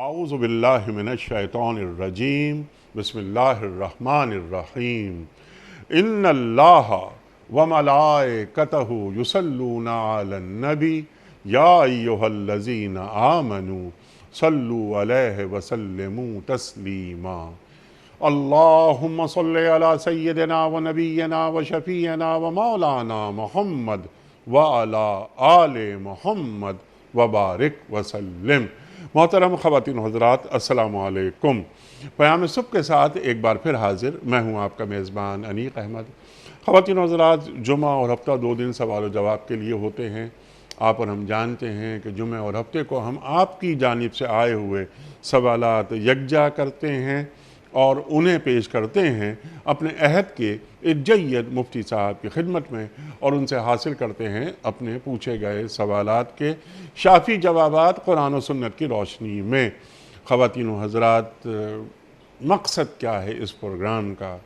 اعوذ باللہ من الشیطان الرجیم بسم اللہ الرحمن الرحیم ان اللہ وملائکتہ یصلون علی النبی یا ایہا الذین آمنوا صلوا علیہ وسلموا تسلیما اللہم صل علی سیدنا و نبینا و شفیعنا و مولانا محمد وعلی آل محمد وبارک وسلم۔ محترم خواتین و حضرات، السلام علیکم۔ پیام صبح کے ساتھ ایک بار پھر حاضر میں ہوں آپ کا میزبان انیق احمد۔ خواتین و حضرات، جمعہ اور ہفتہ 2 دن سوال و جواب کے لیے ہوتے ہیں۔ آپ اور ہم جانتے ہیں کہ جمعہ اور ہفتے کو ہم آپ کی جانب سے آئے ہوئے سوالات یکجا کرتے ہیں اور انہیں پیش کرتے ہیں اپنے عہد کے ایک جید مفتی صاحب کی خدمت میں، اور ان سے حاصل کرتے ہیں اپنے پوچھے گئے سوالات کے شافی جوابات قرآن و سنت کی روشنی میں۔ خواتین و حضرات، مقصد کیا ہے اس پروگرام کا؟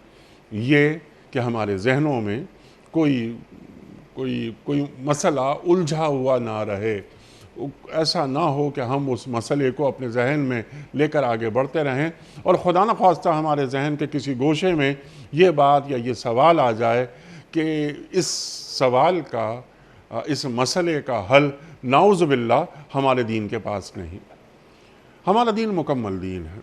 یہ کہ ہمارے ذہنوں میں کوئی مسئلہ الجھا ہوا نہ رہے، ایسا نہ ہو کہ ہم اس مسئلے کو اپنے ذہن میں لے کر آگے بڑھتے رہیں اور خدا نخواستہ ہمارے ذہن کے کسی گوشے میں یہ بات یا یہ سوال آ جائے کہ اس سوال کا، اس مسئلے کا حل نعوذ باللہ ہمارے دین کے پاس نہیں۔ ہمارا دین مکمل دین ہے۔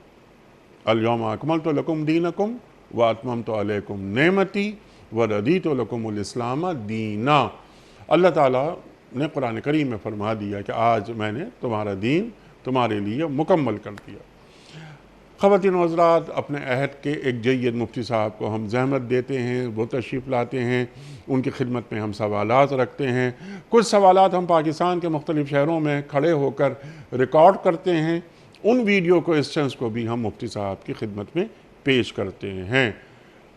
الیوم اکملت لکم دینکم واتممت علیکم نعمتی ورضیت لکم الاسلام دینا۔ اللہ تعالیٰ نے قرآن کریم میں فرما دیا کہ آج میں نے تمہارا دین تمہارے لیے مکمل کر دیا۔ خواتین و حضرات، اپنے عہد کے ایک جید مفتی صاحب کو ہم زحمت دیتے ہیں، وہ تشریف لاتے ہیں، ان کی خدمت میں ہم سوالات رکھتے ہیں۔ کچھ سوالات ہم پاکستان کے مختلف شہروں میں کھڑے ہو کر ریکارڈ کرتے ہیں، ان ویڈیو کوئسچنز کو بھی ہم مفتی صاحب کی خدمت میں پیش کرتے ہیں۔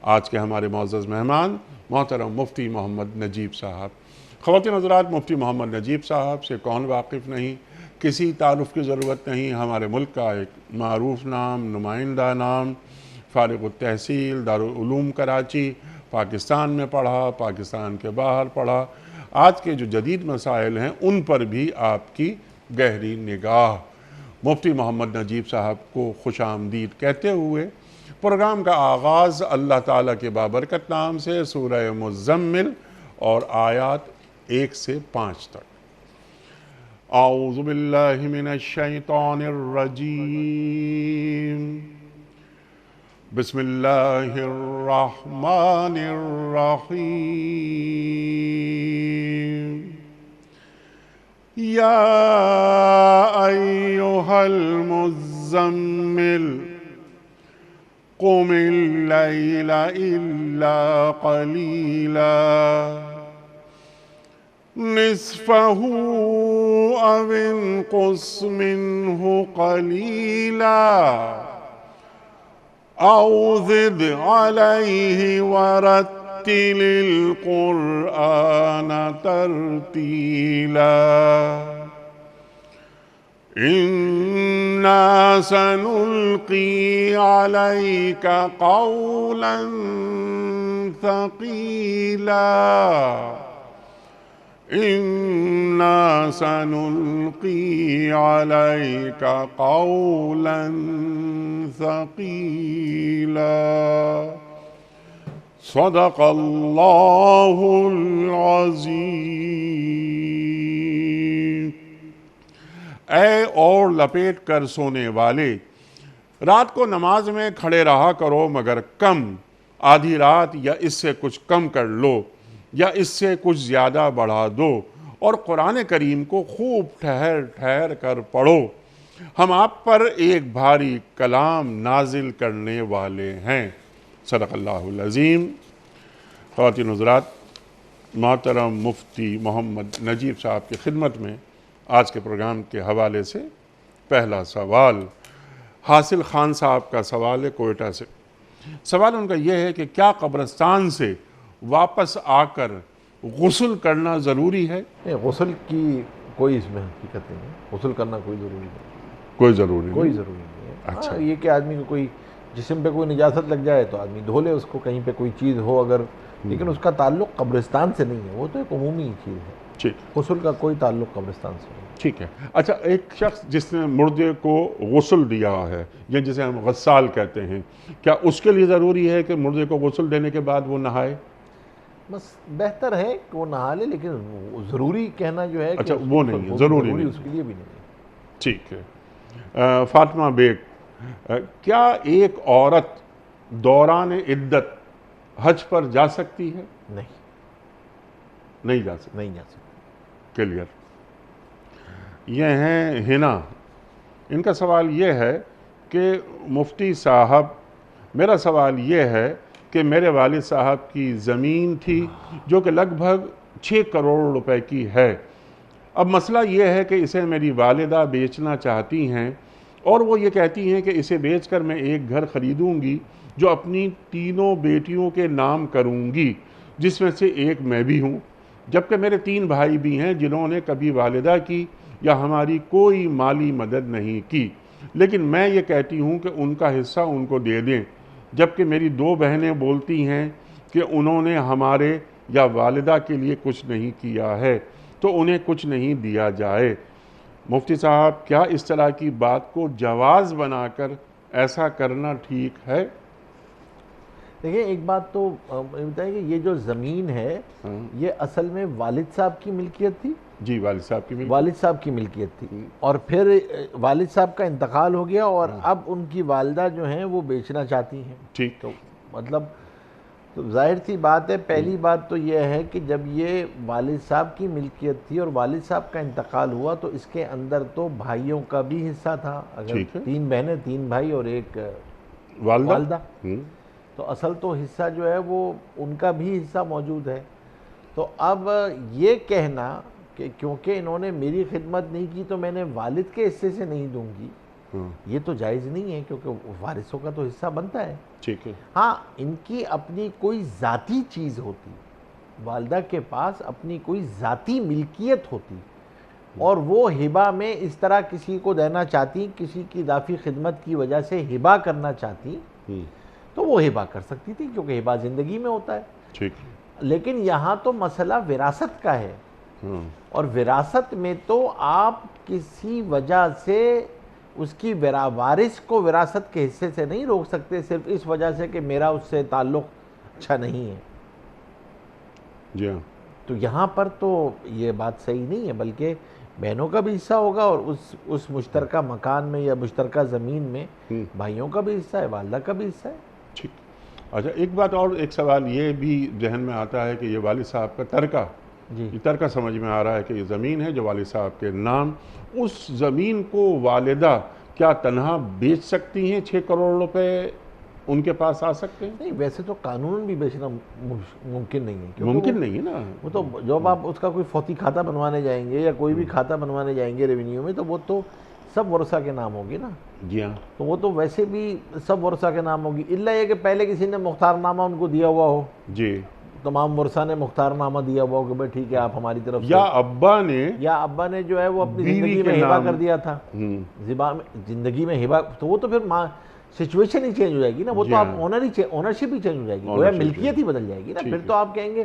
آج کے ہمارے معزز مہمان محترم مفتی محمد نجیب صاحب۔ خواتین حضرات، مفتی محمد نجیب صاحب سے کون واقف نہیں، کسی تعارف کی ضرورت نہیں۔ ہمارے ملک کا ایک معروف نام، نمائندہ نام، فارغ التحصیل، دارالعلوم کراچی، پاکستان میں پڑھا، پاکستان کے باہر پڑھا۔ آج کے جو جدید مسائل ہیں ان پر بھی آپ کی گہری نگاہ۔ مفتی محمد نجیب صاحب کو خوش آمدید کہتے ہوئے پروگرام کا آغاز اللہ تعالیٰ کے بابرکت نام سے سورہ مزمل اور آیات 1 سے 5 تک۔ اعوذ باللہ من الشیطان الرجیم، بسم اللہ الرحمن الرحیم۔ یا ایہا المزمل قم اللیل الا قلیلا نصفه او انقص منه قلیلا او زد علیہ ورتل القرآن ترتیلا اِنَّا سَنُلْقِي عَلَيْكَ قَوْلًا ثَقِيلًا اِنَّا سَنُلْقِي عَلَيْكَ قَوْلًا ثَقِيلًا۔ صدق اللہ العظیم۔ اے اور لپیٹ کر سونے والے، رات کو نماز میں کھڑے رہا کرو مگر کم، آدھی رات یا اس سے کچھ کم کر لو یا اس سے کچھ زیادہ بڑھا دو، اور قرآن کریم کو خوب ٹھہر ٹھہر کر پڑھو۔ ہم آپ پر ایک بھاری کلام نازل کرنے والے ہیں۔ صدق اللہ العظیم۔ خواتین حضرات، محترم مفتی محمد نجیب صاحب کی خدمت میں آج کے پروگرام کے حوالے سے پہلا سوال حاصل خان صاحب کا سوال ہے، کوئٹہ سے۔ سوال ان کا یہ ہے کہ کیا قبرستان سے واپس آ کر غسل کرنا ضروری ہے؟ غسل کی کوئی اس میں حقیقت نہیں ہے، غسل کرنا کوئی ضروری نہیں، کوئی ضروری نہیں، کوئی ضروری نہیں ہے۔ اچھا، یہ کہ آدمی کو کوئی جسم پہ کوئی نجاست لگ جائے تو آدمی دھو لے اس کو، کہیں پہ کوئی چیز ہو اگر، لیکن اس کا تعلق قبرستان سے نہیں ہے، وہ تو ایک عمومی چیز ہے۔ غسل کا کوئی تعلق قبرستان سے نہیں۔ ٹھیک ہے. اچھا، ایک شخص جس نے مردے کو غسل دیا ہے یا جسے ہم غسال کہتے ہیں، کیا اس کے لیے ضروری ہے کہ مردے کو غسل دینے کے بعد وہ نہائے؟ بس بہتر ہے کہ وہ نہا لے، لیکن ضروری کہنا جو ہے کہ اچھا وہ نہیں ہے، ضروری نہیں اس کے لیے بھی نہیں ہے. ٹھیک ہے. فاطمہ بیگ، کیا ایک عورت دوران عدت حج پر جا سکتی ہے؟ نہیں جا سکتی. نہیں جا سکتے. کلیئر. یہ ہیں ہنا. ان کا سوال یہ ہے کہ مفتی صاحب، میرا سوال یہ ہے کہ میرے والد صاحب کی زمین تھی جو کہ لگ بھگ 6 کروڑ روپے کی ہے. اب مسئلہ یہ ہے کہ اسے میری والدہ بیچنا چاہتی ہیں، اور وہ یہ کہتی ہیں کہ اسے بیچ کر میں ایک گھر خریدوں گی جو اپنی تینوں بیٹیوں کے نام کروں گی، جس میں سے ایک میں بھی ہوں، جبکہ میرے 3 بھائی بھی ہیں جنہوں نے کبھی والدہ کی یا ہماری کوئی مالی مدد نہیں کی. لیکن میں یہ کہتی ہوں کہ ان کا حصہ ان کو دے دیں، جبکہ میری 2 بہنیں بولتی ہیں کہ انہوں نے ہمارے یا والدہ کے لیے کچھ نہیں کیا ہے، تو انہیں کچھ نہیں دیا جائے. مفتی صاحب، کیا اس طرح کی بات کو جواز بنا کر ایسا کرنا ٹھیک ہے؟ دیکھیں، ایک بات تو بتائیں کہ یہ جو زمین ہے یہ اصل میں والد صاحب کی ملکیت تھی. جی، والد صاحب کی ملکیت. والد صاحب کی ملکیت تھی، اور پھر والد صاحب کا انتقال ہو گیا، اور اب ان کی والدہ جو ہیں وہ بیچنا چاہتی ہیں. ٹھیک. تو مطلب تو ظاہر سی بات ہے، پہلی بات تو یہ ہے کہ جب یہ والد صاحب کی ملکیت تھی اور والد صاحب کا انتقال ہوا تو اس کے اندر تو بھائیوں کا بھی حصہ تھا. اگر 3 بہنیں، 3 بھائی اور ایک والدہ، تو اصل تو حصہ جو ہے وہ ان کا بھی حصہ موجود ہے. تو اب یہ کہنا کہ کیونکہ انہوں نے میری خدمت نہیں کی تو میں نے والد کے حصے سے نہیں دوں گی، یہ تو جائز نہیں ہے، کیونکہ وارثوں کا تو حصہ بنتا ہے. ٹھیک ہے. ہاں، ان کی اپنی کوئی ذاتی چیز ہوتی، والدہ کے پاس اپنی کوئی ذاتی ملکیت ہوتی، اور وہ ہبہ میں اس طرح کسی کو دینا چاہتی، کسی کی اضافی خدمت کی وجہ سے ہبہ کرنا چاہتی، تو وہ ہبہ کر سکتی تھی، کیونکہ ہبہ زندگی میں ہوتا ہے. ٹھیک. لیکن یہاں تو مسئلہ وراثت کا ہے، اور وراثت میں تو آپ کسی وجہ سے اس کی وارث کو وراثت کے حصے سے نہیں روک سکتے، صرف اس وجہ سے کہ میرا اس سے تعلق اچھا نہیں ہے. جی ہاں. تو یہاں پر تو یہ بات صحیح نہیں ہے، بلکہ بہنوں کا بھی حصہ ہوگا، اور اس مشترکہ مکان میں یا مشترکہ زمین میں بھائیوں کا بھی حصہ ہے، والدہ کا بھی حصہ ہے. ٹھیک. اچھا، ایک بات اور، ایک سوال یہ بھی ذہن میں آتا ہے کہ یہ والد صاحب کا ترکہ، یہ ترکہ سمجھ میں آ رہا ہے کہ یہ زمین ہے جو والد صاحب کے نام، اس زمین کو والدہ کیا تنہا بیچ سکتی ہیں؟ 6 کروڑ روپے ان کے پاس آ سکتے ہیں؟ نہیں، ویسے تو قانون بھی بیچنا ممکن نہیں ہے. ممکن نہیں ہے نا. وہ تو جب آپ اس کا کوئی فوتی کھاتہ بنوانے جائیں گے یا کوئی بھی کھاتہ بنوانے جائیں گے ریونیو میں، تو وہ تو سب ورثہ کے نام ہوگی نا. جی ہاں. تو وہ تو ویسے بھی سب ورثہ کے نام ہوگی، الا یہ کہ پہلے کسی نے مختار نامہ ان کو دیا ہوا ہو. جی. تمام ورثہ نے مختار نامہ دیا ہوا ہو کہ بھائی ٹھیک ہے آپ ہماری طرف سے، یا ابا نے جو ہے وہ اپنی زندگی میں ہبہ کر دیا تھا، زندگی میں ہبہ، تو وہ تو پھر سچویشن ہی چینج ہو جائے گی نا. وہ تو آپ اونرشپ ہی چینج ہو جائے گی، گویا ملکیت ہی بدل جائے گی نا. پھر تو آپ کہیں گے،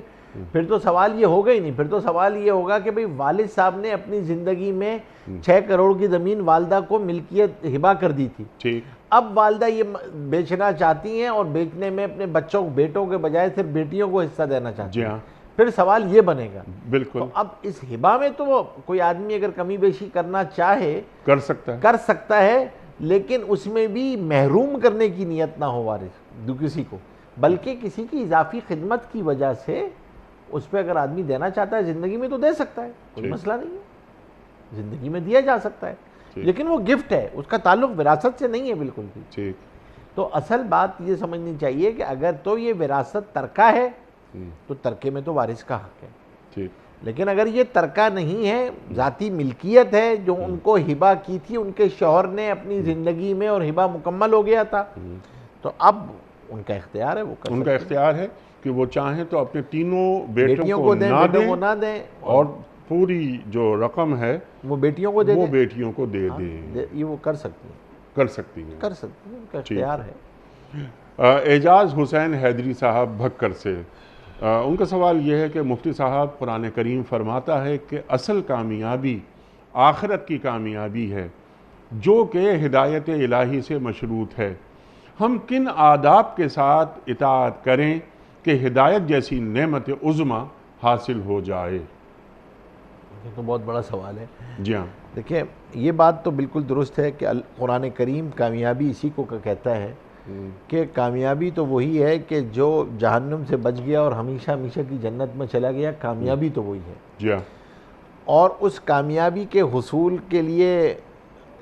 پھر تو سوال یہ ہوگا ہی نہیں. پھر تو سوال یہ ہوگا کہ بھئی والد صاحب نے اپنی زندگی میں 6 کروڑ کی زمین والدہ کو ملکیت ہبہ کر دی تھی. اب والدہ یہ بیچنا چاہتی ہیں، اور بیچنے میں اپنے بیٹوں کے بجائے صرف بیٹیوں کو حصہ دینا چاہتی ہیں. پھر سوال یہ بنے گا. بالکل. اب اس ہبہ میں تو کوئی آدمی اگر کمی بیشی کرنا چاہے کر سکتا ہے، لیکن اس میں بھی محروم کرنے کی نیت نہ ہو وارث کسی کو، بلکہ کسی کی اضافی خدمت کی وجہ سے اس پہ اگر آدمی دینا چاہتا ہے زندگی میں تو دے سکتا ہے، کوئی مسئلہ نہیں ہے، زندگی میں دیا جا سکتا ہے. لیکن وہ گفٹ ہے، اس کا تعلق وراثت سے نہیں ہے بالکل بھی. تو اصل بات یہ سمجھنی چاہیے کہ اگر تو یہ وراثت ترکہ ہے تو ترکے میں تو وارث کا حق ہے. لیکن اگر یہ ترکہ نہیں ہے، ذاتی ملکیت ہے جو ان کو ہبہ کی تھی ان کے شوہر نے اپنی زندگی میں، اور ہبہ مکمل ہو گیا تھا، تو اب ان کا اختیار ہے، وہ کر سکتے ہیں. ان کا اختیار ہے کہ وہ چاہیں تو اپنے تینوں بیٹوں کو نہ دیں، اور پوری جو رقم ہے وہ بیٹیوں کو دے دیں، وہ بیٹیوں کو دے دیں. یہ وہ کر سکتی ہیں، ان کا اختیار ہے. اعجاز حسین حیدری صاحب بھکر سے، ان کا سوال یہ ہے کہ مفتی صاحب، قرآن کریم فرماتا ہے کہ اصل کامیابی آخرت کی کامیابی ہے جو کہ ہدایت الہی سے مشروط ہے۔ ہم کن آداب کے ساتھ اطاعت کریں کہ ہدایت جیسی نعمت عظمیٰ حاصل ہو جائے؟ یہ تو بہت بڑا سوال ہے۔ جی ہاں، دیکھیں یہ بات تو بالکل درست ہے کہ قرآن کریم کامیابی اسی کو کہتا ہے کہ کامیابی تو وہی ہے کہ جو جہنم سے بچ گیا اور ہمیشہ ہمیشہ کی جنت میں چلا گیا، کامیابی تو وہی ہے۔ جی ہاں، اور اس کامیابی کے حصول کے لیے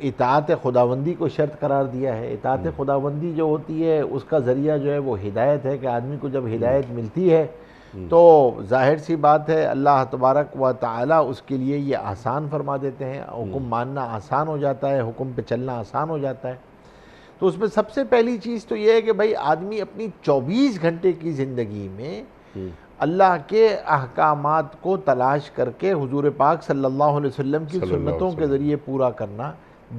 اطاعت خداوندی کو شرط قرار دیا ہے۔ اطاعت خداوندی جو ہوتی ہے اس کا ذریعہ جو ہے وہ ہدایت ہے، کہ آدمی کو جب ہدایت ملتی ہے تو ظاہر سی بات ہے اللہ تبارک و تعالی اس کے لیے یہ آسان فرما دیتے ہیں، حکم ماننا آسان ہو جاتا ہے، حکم پہ چلنا آسان ہو جاتا ہے۔ تو اس میں سب سے پہلی چیز تو یہ ہے کہ بھائی آدمی اپنی 24 گھنٹے کی زندگی میں اللہ کے احکامات کو تلاش کر کے حضور پاک صلی اللہ علیہ وسلم کی سنتوں کے ذریعے پورا کرنا،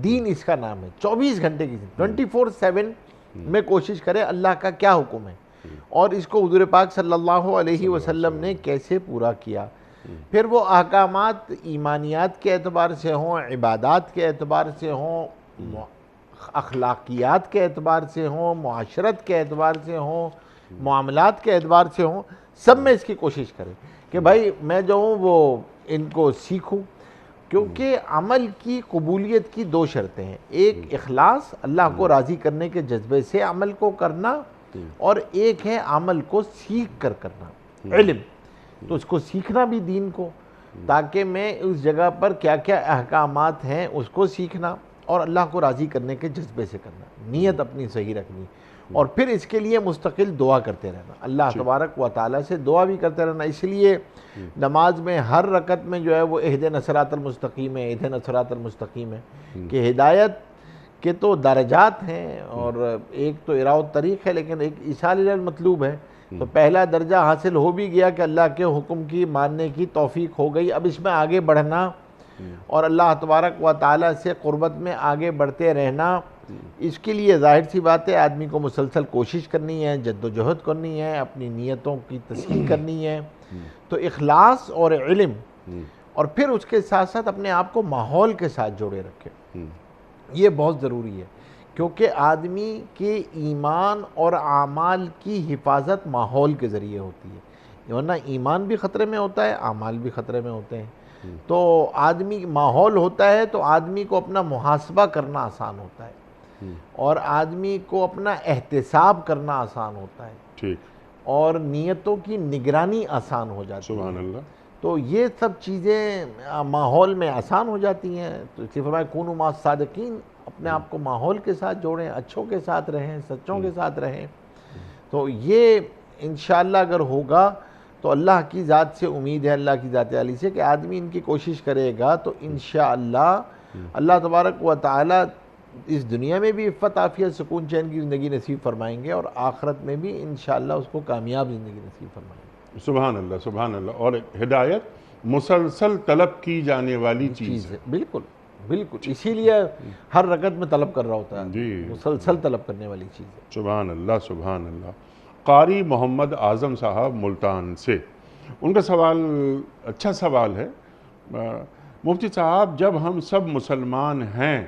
دین اس کا نام ہے۔ 24 گھنٹے کی 24/7 میں کوشش کرے اللہ کا کیا حکم ہے اور اس کو حضور پاک صلی اللہ علیہ وسلم نے کیسے پورا کیا۔ پھر وہ احکامات ایمانیات کے اعتبار سے ہوں، عبادات کے اعتبار سے ہوں، اخلاقیات کے اعتبار سے ہوں، معاشرت کے اعتبار سے ہوں، معاملات کے اعتبار سے ہوں، سب میں اس کی کوشش کریں کہ بھائی میں جو ہوں وہ ان کو سیکھوں۔ کیونکہ عمل کی قبولیت کی 2 شرطیں ہیں، ایک اخلاص، اللہ کو راضی کرنے کے جذبے سے عمل کو کرنا، اور ایک ہے عمل کو سیکھ کر کرنا، علم۔ تو اس کو سیکھنا بھی دین کو، تاکہ میں اس جگہ پر کیا کیا احکامات ہیں اس کو سیکھنا، اور اللہ کو راضی کرنے کے جذبے سے کرنا، نیت اپنی صحیح رکھنی، اور پھر اس کے لیے مستقل دعا کرتے رہنا، اللہ تبارک و تعالیٰ سے دعا بھی کرتے رہنا۔ اس لیے نماز میں ہر رکعت میں جو ہے وہ اہدنا الصراط المستقیم ہے، اہدنا الصراط المستقیم ہے، کہ ہدایت کے تو درجات ہیں، اور ایک تو اراء الطریق ہے، لیکن ایک ایصال الی المطلوب ہے۔ تو پہلا درجہ حاصل ہو بھی گیا کہ اللہ کے حکم کی ماننے کی توفیق ہو گئی، اب اس میں آگے بڑھنا اور اللہ تبارک و تعالیٰ سے قربت میں آگے بڑھتے رہنا، اس کے لیے ظاہر سی بات ہے آدمی کو مسلسل کوشش کرنی ہے، جد و جہد کرنی ہے، اپنی نیتوں کی تصحیح کرنی ہے۔ تو اخلاص اور علم، اور پھر اس کے ساتھ ساتھ اپنے آپ کو ماحول کے ساتھ جوڑے رکھے، یہ بہت ضروری ہے، کیونکہ آدمی کے ایمان اور اعمال کی حفاظت ماحول کے ذریعے ہوتی ہے، ورنہ ایمان بھی خطرے میں ہوتا ہے، اعمال بھی خطرے میں ہوتے ہیں۔ تو آدمی ماحول ہوتا ہے تو آدمی کو اپنا محاسبہ کرنا آسان ہوتا ہے، اور آدمی کو اپنا احتساب کرنا آسان ہوتا ہے، ٹھیک، اور نیتوں کی نگرانی آسان ہو جاتی ہے۔ سبحان اللہ۔ تو یہ سب چیزیں ماحول میں آسان ہو جاتی ہیں۔ تو اس لیے فرمایا کونوا مع الصادقین، اپنے آپ کو ماحول کے ساتھ جوڑیں، اچھوں کے ساتھ رہیں، سچوں کے ساتھ رہیں۔ تو یہ انشاءاللہ اگر ہوگا تو اللہ کی ذات سے امید ہے، اللہ کی ذات عالی سے، کہ آدمی ان کی کوشش کرے گا تو انشاءاللہ اللہ تبارک و تعالی اس دنیا میں بھی عفت عافیت سکون چین کی زندگی نصیب فرمائیں گے، اور آخرت میں بھی انشاءاللہ اس کو کامیاب زندگی نصیب فرمائیں گے۔ سبحان اللہ، سبحان اللہ۔ اور ہدایت مسلسل طلب کی جانے والی چیز ہے۔ بالکل بالکل، اسی لیے ہر رکعت میں طلب کر رہا ہوتا ہے، جی، مسلسل طلب کرنے والی چیز ہے۔ سبحان اللہ، سبحان اللہ۔ قاری محمد اعظم صاحب ملتان سے، ان کا سوال اچھا سوال ہے۔ مفتی صاحب، جب ہم سب مسلمان ہیں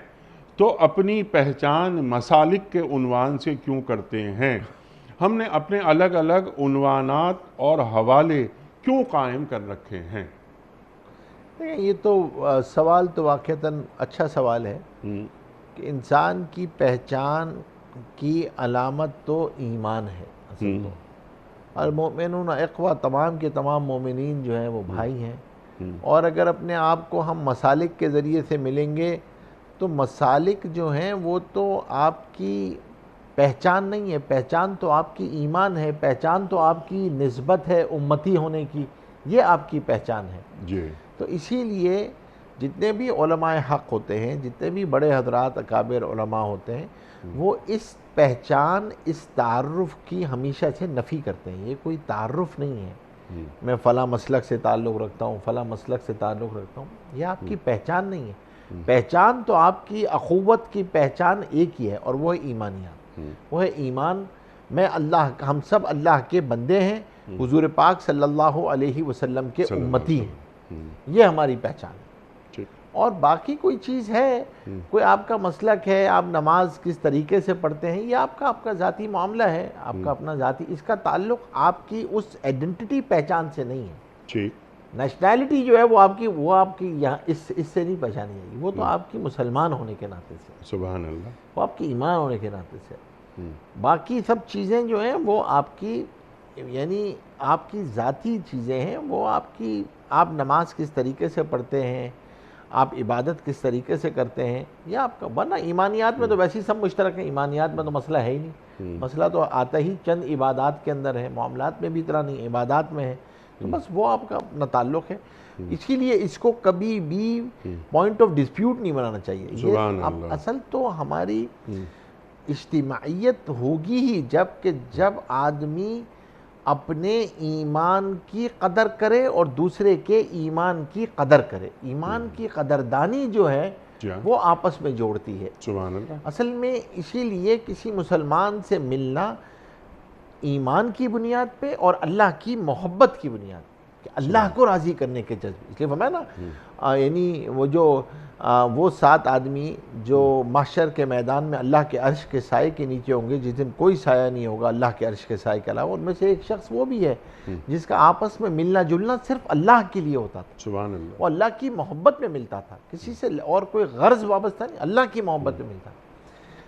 تو اپنی پہچان مسالک کے عنوان سے کیوں کرتے ہیں؟ ہم نے اپنے الگ الگ عنوانات اور حوالے کیوں قائم کر رکھے ہیں؟ یہ تو سوال تو واقعتاً اچھا سوال ہے کہ انسان کی پہچان کی علامت تو ایمان ہے اصل تو، المؤمنون اخوہ، تمام کے تمام مومنین جو ہیں وہ بھائی ہیں، اور اگر اپنے آپ کو ہم مسالک کے ذریعے سے ملیں گے تو مسالک جو ہیں وہ تو آپ کی پہچان نہیں ہے، پہچان تو آپ کی ایمان ہے، پہچان تو آپ کی نسبت ہے امتی ہونے کی، یہ آپ کی پہچان ہے۔ جی، تو اسی لیے جتنے بھی علماء حق ہوتے ہیں، جتنے بھی بڑے حضرات اکابر علماء ہوتے ہیں، وہ اس پہچان، اس تعارف کی ہمیشہ سے نفی کرتے ہیں۔ یہ کوئی تعارف نہیں ہے، میں فلاں مسلک سے تعلق رکھتا ہوں، فلاں مسلک سے تعلق رکھتا ہوں، یہ آپ کی پہچان نہیں ہے۔ پہچان تو آپ کی اخوت کی پہچان ایک ہی ہے، اور وہ ہے ایمانیات، وہ ہے ایمان میں اللہ، ہم سب اللہ کے بندے ہیں، حضور پاک صلی اللہ علیہ وسلم کے امتی ہیں، یہ ہماری پہچان ہے۔ اور باقی کوئی چیز ہے، کوئی آپ کا مسلک ہے، آپ نماز کس طریقے سے پڑھتے ہیں، یہ آپ کا ذاتی معاملہ ہے، آپ کا اپنا ذاتی، اس کا تعلق آپ کی اس آئیڈینٹی پہچان سے نہیں ہے۔ نیشنلٹی جو ہے وہ آپ کی یہاں اس سے نہیں پہچانی جائے گی، وہ تو آپ کی مسلمان ہونے کے ناطے سے، سبحان اللہ، وہ آپ کی ایمان ہونے کے ناطے سے۔ باقی سب چیزیں جو ہیں وہ آپ کی، یعنی آپ کی ذاتی چیزیں ہیں، وہ آپ نماز کس طریقے سے پڑھتے ہیں، آپ عبادت کس طریقے سے کرتے ہیں، یہ آپ کا، ورنہ ایمانیات میں تو ویسے ہی سب مشترک ہیں، ایمانیات میں تو مسئلہ ہے ہی نہیں، مسئلہ تو آتا ہی چند عبادات کے اندر ہے، معاملات میں بھی اتنا نہیں، عبادات میں ہے، تو بس وہ آپ کا اپنا تعلق ہے۔ اسی لیے اس کو کبھی بھی پوائنٹ آف ڈسپیوٹ نہیں بنانا چاہیے۔ یہ اصل تو ہماری اجتماعیت ہوگی ہی جب آدمی اپنے ایمان کی قدر کرے اور دوسرے کے ایمان کی قدر کرے۔ ایمان کی قدردانی جو ہے وہ آپس میں جوڑتی ہے۔ سبحان اللہ۔ اصل میں اسی لیے کسی مسلمان سے ملنا ایمان کی بنیاد پہ اور اللہ کی محبت کی بنیاد پہ، کہ اللہ کو راضی کرنے کے جذبے، اس لیے فرمایا نا، یعنی وہ 7 آدمی جو محشر کے میدان میں اللہ کے عرش کے سائے کے نیچے ہوں گے، جس دن کوئی سایہ نہیں ہوگا اللہ کے عرش کے سائے کے علاوہ، ان میں سے ایک شخص وہ بھی ہے جس کا آپس میں ملنا جلنا صرف اللہ کے لیے ہوتا تھا، سبحان اللہ، وہ اللہ کی محبت میں ملتا تھا، کسی سے اور کوئی غرض وابستہ نہیں، اللہ کی محبت میں ملتا تھا۔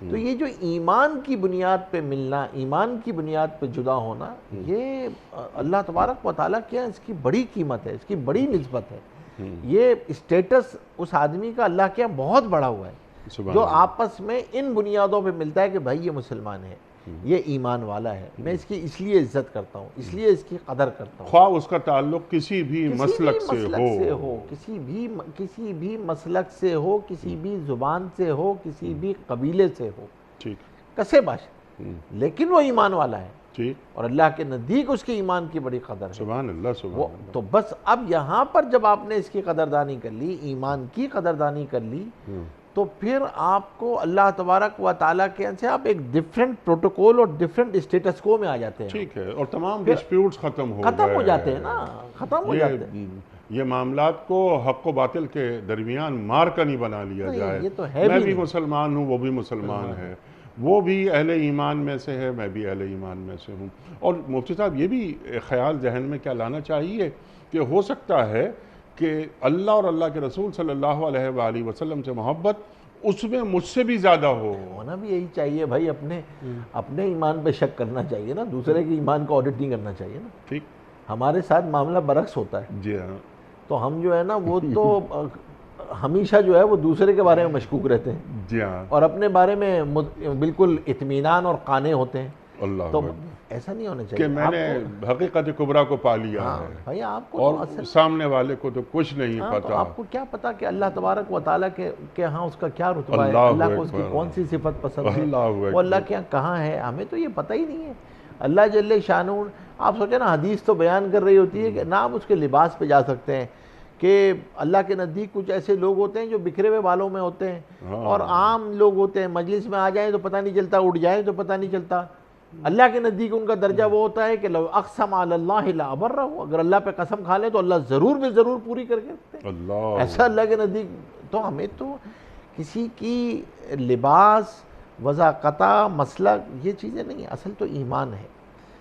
تو یہ جو ایمان کی بنیاد پہ ملنا، ایمان کی بنیاد پہ جدا ہونا، یہ اللہ تبارک و تعالیٰ کیا اس کی بڑی قیمت ہے، اس کی بڑی نسبت ہے۔ یہ اسٹیٹس اس آدمی کا اللہ کے یہاں بہت بڑا ہوا ہے، جو آپس میں ان بنیادوں پہ ملتا ہے کہ بھائی یہ مسلمان ہے، یہ ایمان والا ہے، میں اس کی اس لیے عزت کرتا ہوں، اس لیے اس کی قدر کرتا ہوں، خواہ اس کا تعلق کسی بھی مسلک سے ہو، کسی بھی مسلک سے ہو، کسی بھی زبان سے ہو، کسی بھی قبیلے سے ہو، کسے باش، لیکن وہ ایمان والا ہے، اور اللہ کے نزدیک اس کے ایمان کی بڑی قدر ہے۔ سبحان اللہ، سبحان اللہ۔ تو بس اب یہاں پر جب آپ نے اس کی قدردانی کر لی، ایمان کی قدردانی کر لی، تو پھر آپ کو اللہ تبارک و تعالیٰ کے سے آپ ایک ڈیفرنٹ پروٹوکول اور ڈیفرنٹ اسٹیٹس کو میں آ جاتے ہیں، ٹھیک ہے، اور تمام ڈسپیوٹس ختم ہو جاتے ہیں نا، ختم ہو جاتے ہیں۔ یہ معاملات کو حق و باطل کے درمیان مار کا نہیں بنا لیا جائے، یہ تو ہے میں بھی مسلمان ہوں، وہ بھی مسلمان ہے، وہ بھی اہل ایمان میں سے ہے، میں بھی اہل ایمان میں سے ہوں۔ اور مفتی صاحب یہ بھی خیال ذہن میں کیا لانا چاہیے کہ ہو سکتا ہے کہ اللہ اور اللہ کے رسول صلی اللہ علیہ وآلہ وسلم سے محبت اس میں مجھ سے بھی زیادہ ہونا بھی یہی چاہیے بھائی، اپنے ایمان پہ شک کرنا چاہیے نا، دوسرے کے ایمان کو آڈٹ نہیں کرنا چاہیے نا۔ ٹھیک، ہمارے ساتھ معاملہ برعکس ہوتا ہے، جی ہاں، تو ہم جو ہے نا وہ تو ہمیشہ جو ہے وہ دوسرے کے بارے میں مشکوک رہتے ہیں، جی ہاں، اور اپنے بارے میں بالکل اطمینان اور قانع ہوتے ہیں۔ تو ایسا نہیں ہونا چاہیے کہ میں نے حقیقت کبریٰ کو پا لیا ہے، بھائی آپ کو اور سامنے والے کو تو کچھ نہیں پتا۔ آپ کو کیا پتا کہ اللہ تبارک و تعالیٰ کے ہاں اس کا کیا رتبہ ہے، اللہ کو اس کی کون سی صفت پسند ہے، وہ اللہ کے یہاں کہاں ہے، ہمیں تو یہ پتہ ہی نہیں ہے۔ اللہ جل شانہ، آپ سوچیں نا، حدیث تو بیان کر رہی ہوتی ہے کہ نہ آپ اس کے لباس پہ جا سکتے ہیں، کہ اللہ کے نزدیک کچھ ایسے لوگ ہوتے ہیں جو بکھرے ہوئے بالوں میں ہوتے ہیں، اور عام لوگ ہوتے ہیں، مجلس میں آ جائیں تو پتہ نہیں چلتا، اٹھ جائیں تو پتہ نہیں چلتا۔ اللہ کے نزدیک ان کا درجہ وہ ہوتا ہے کہ لو اقسم علی اللہ لابرہ، اگر اللہ پہ قسم کھا لیں تو اللہ ضرور بھی ضرور پوری کر کے رکھتے ہیں، ایسا اللہ کے نزدیک۔ تو ہمیں تو کسی کی لباس، وضاقتہ، مسلک، یہ چیزیں نہیں، اصل تو ایمان ہے۔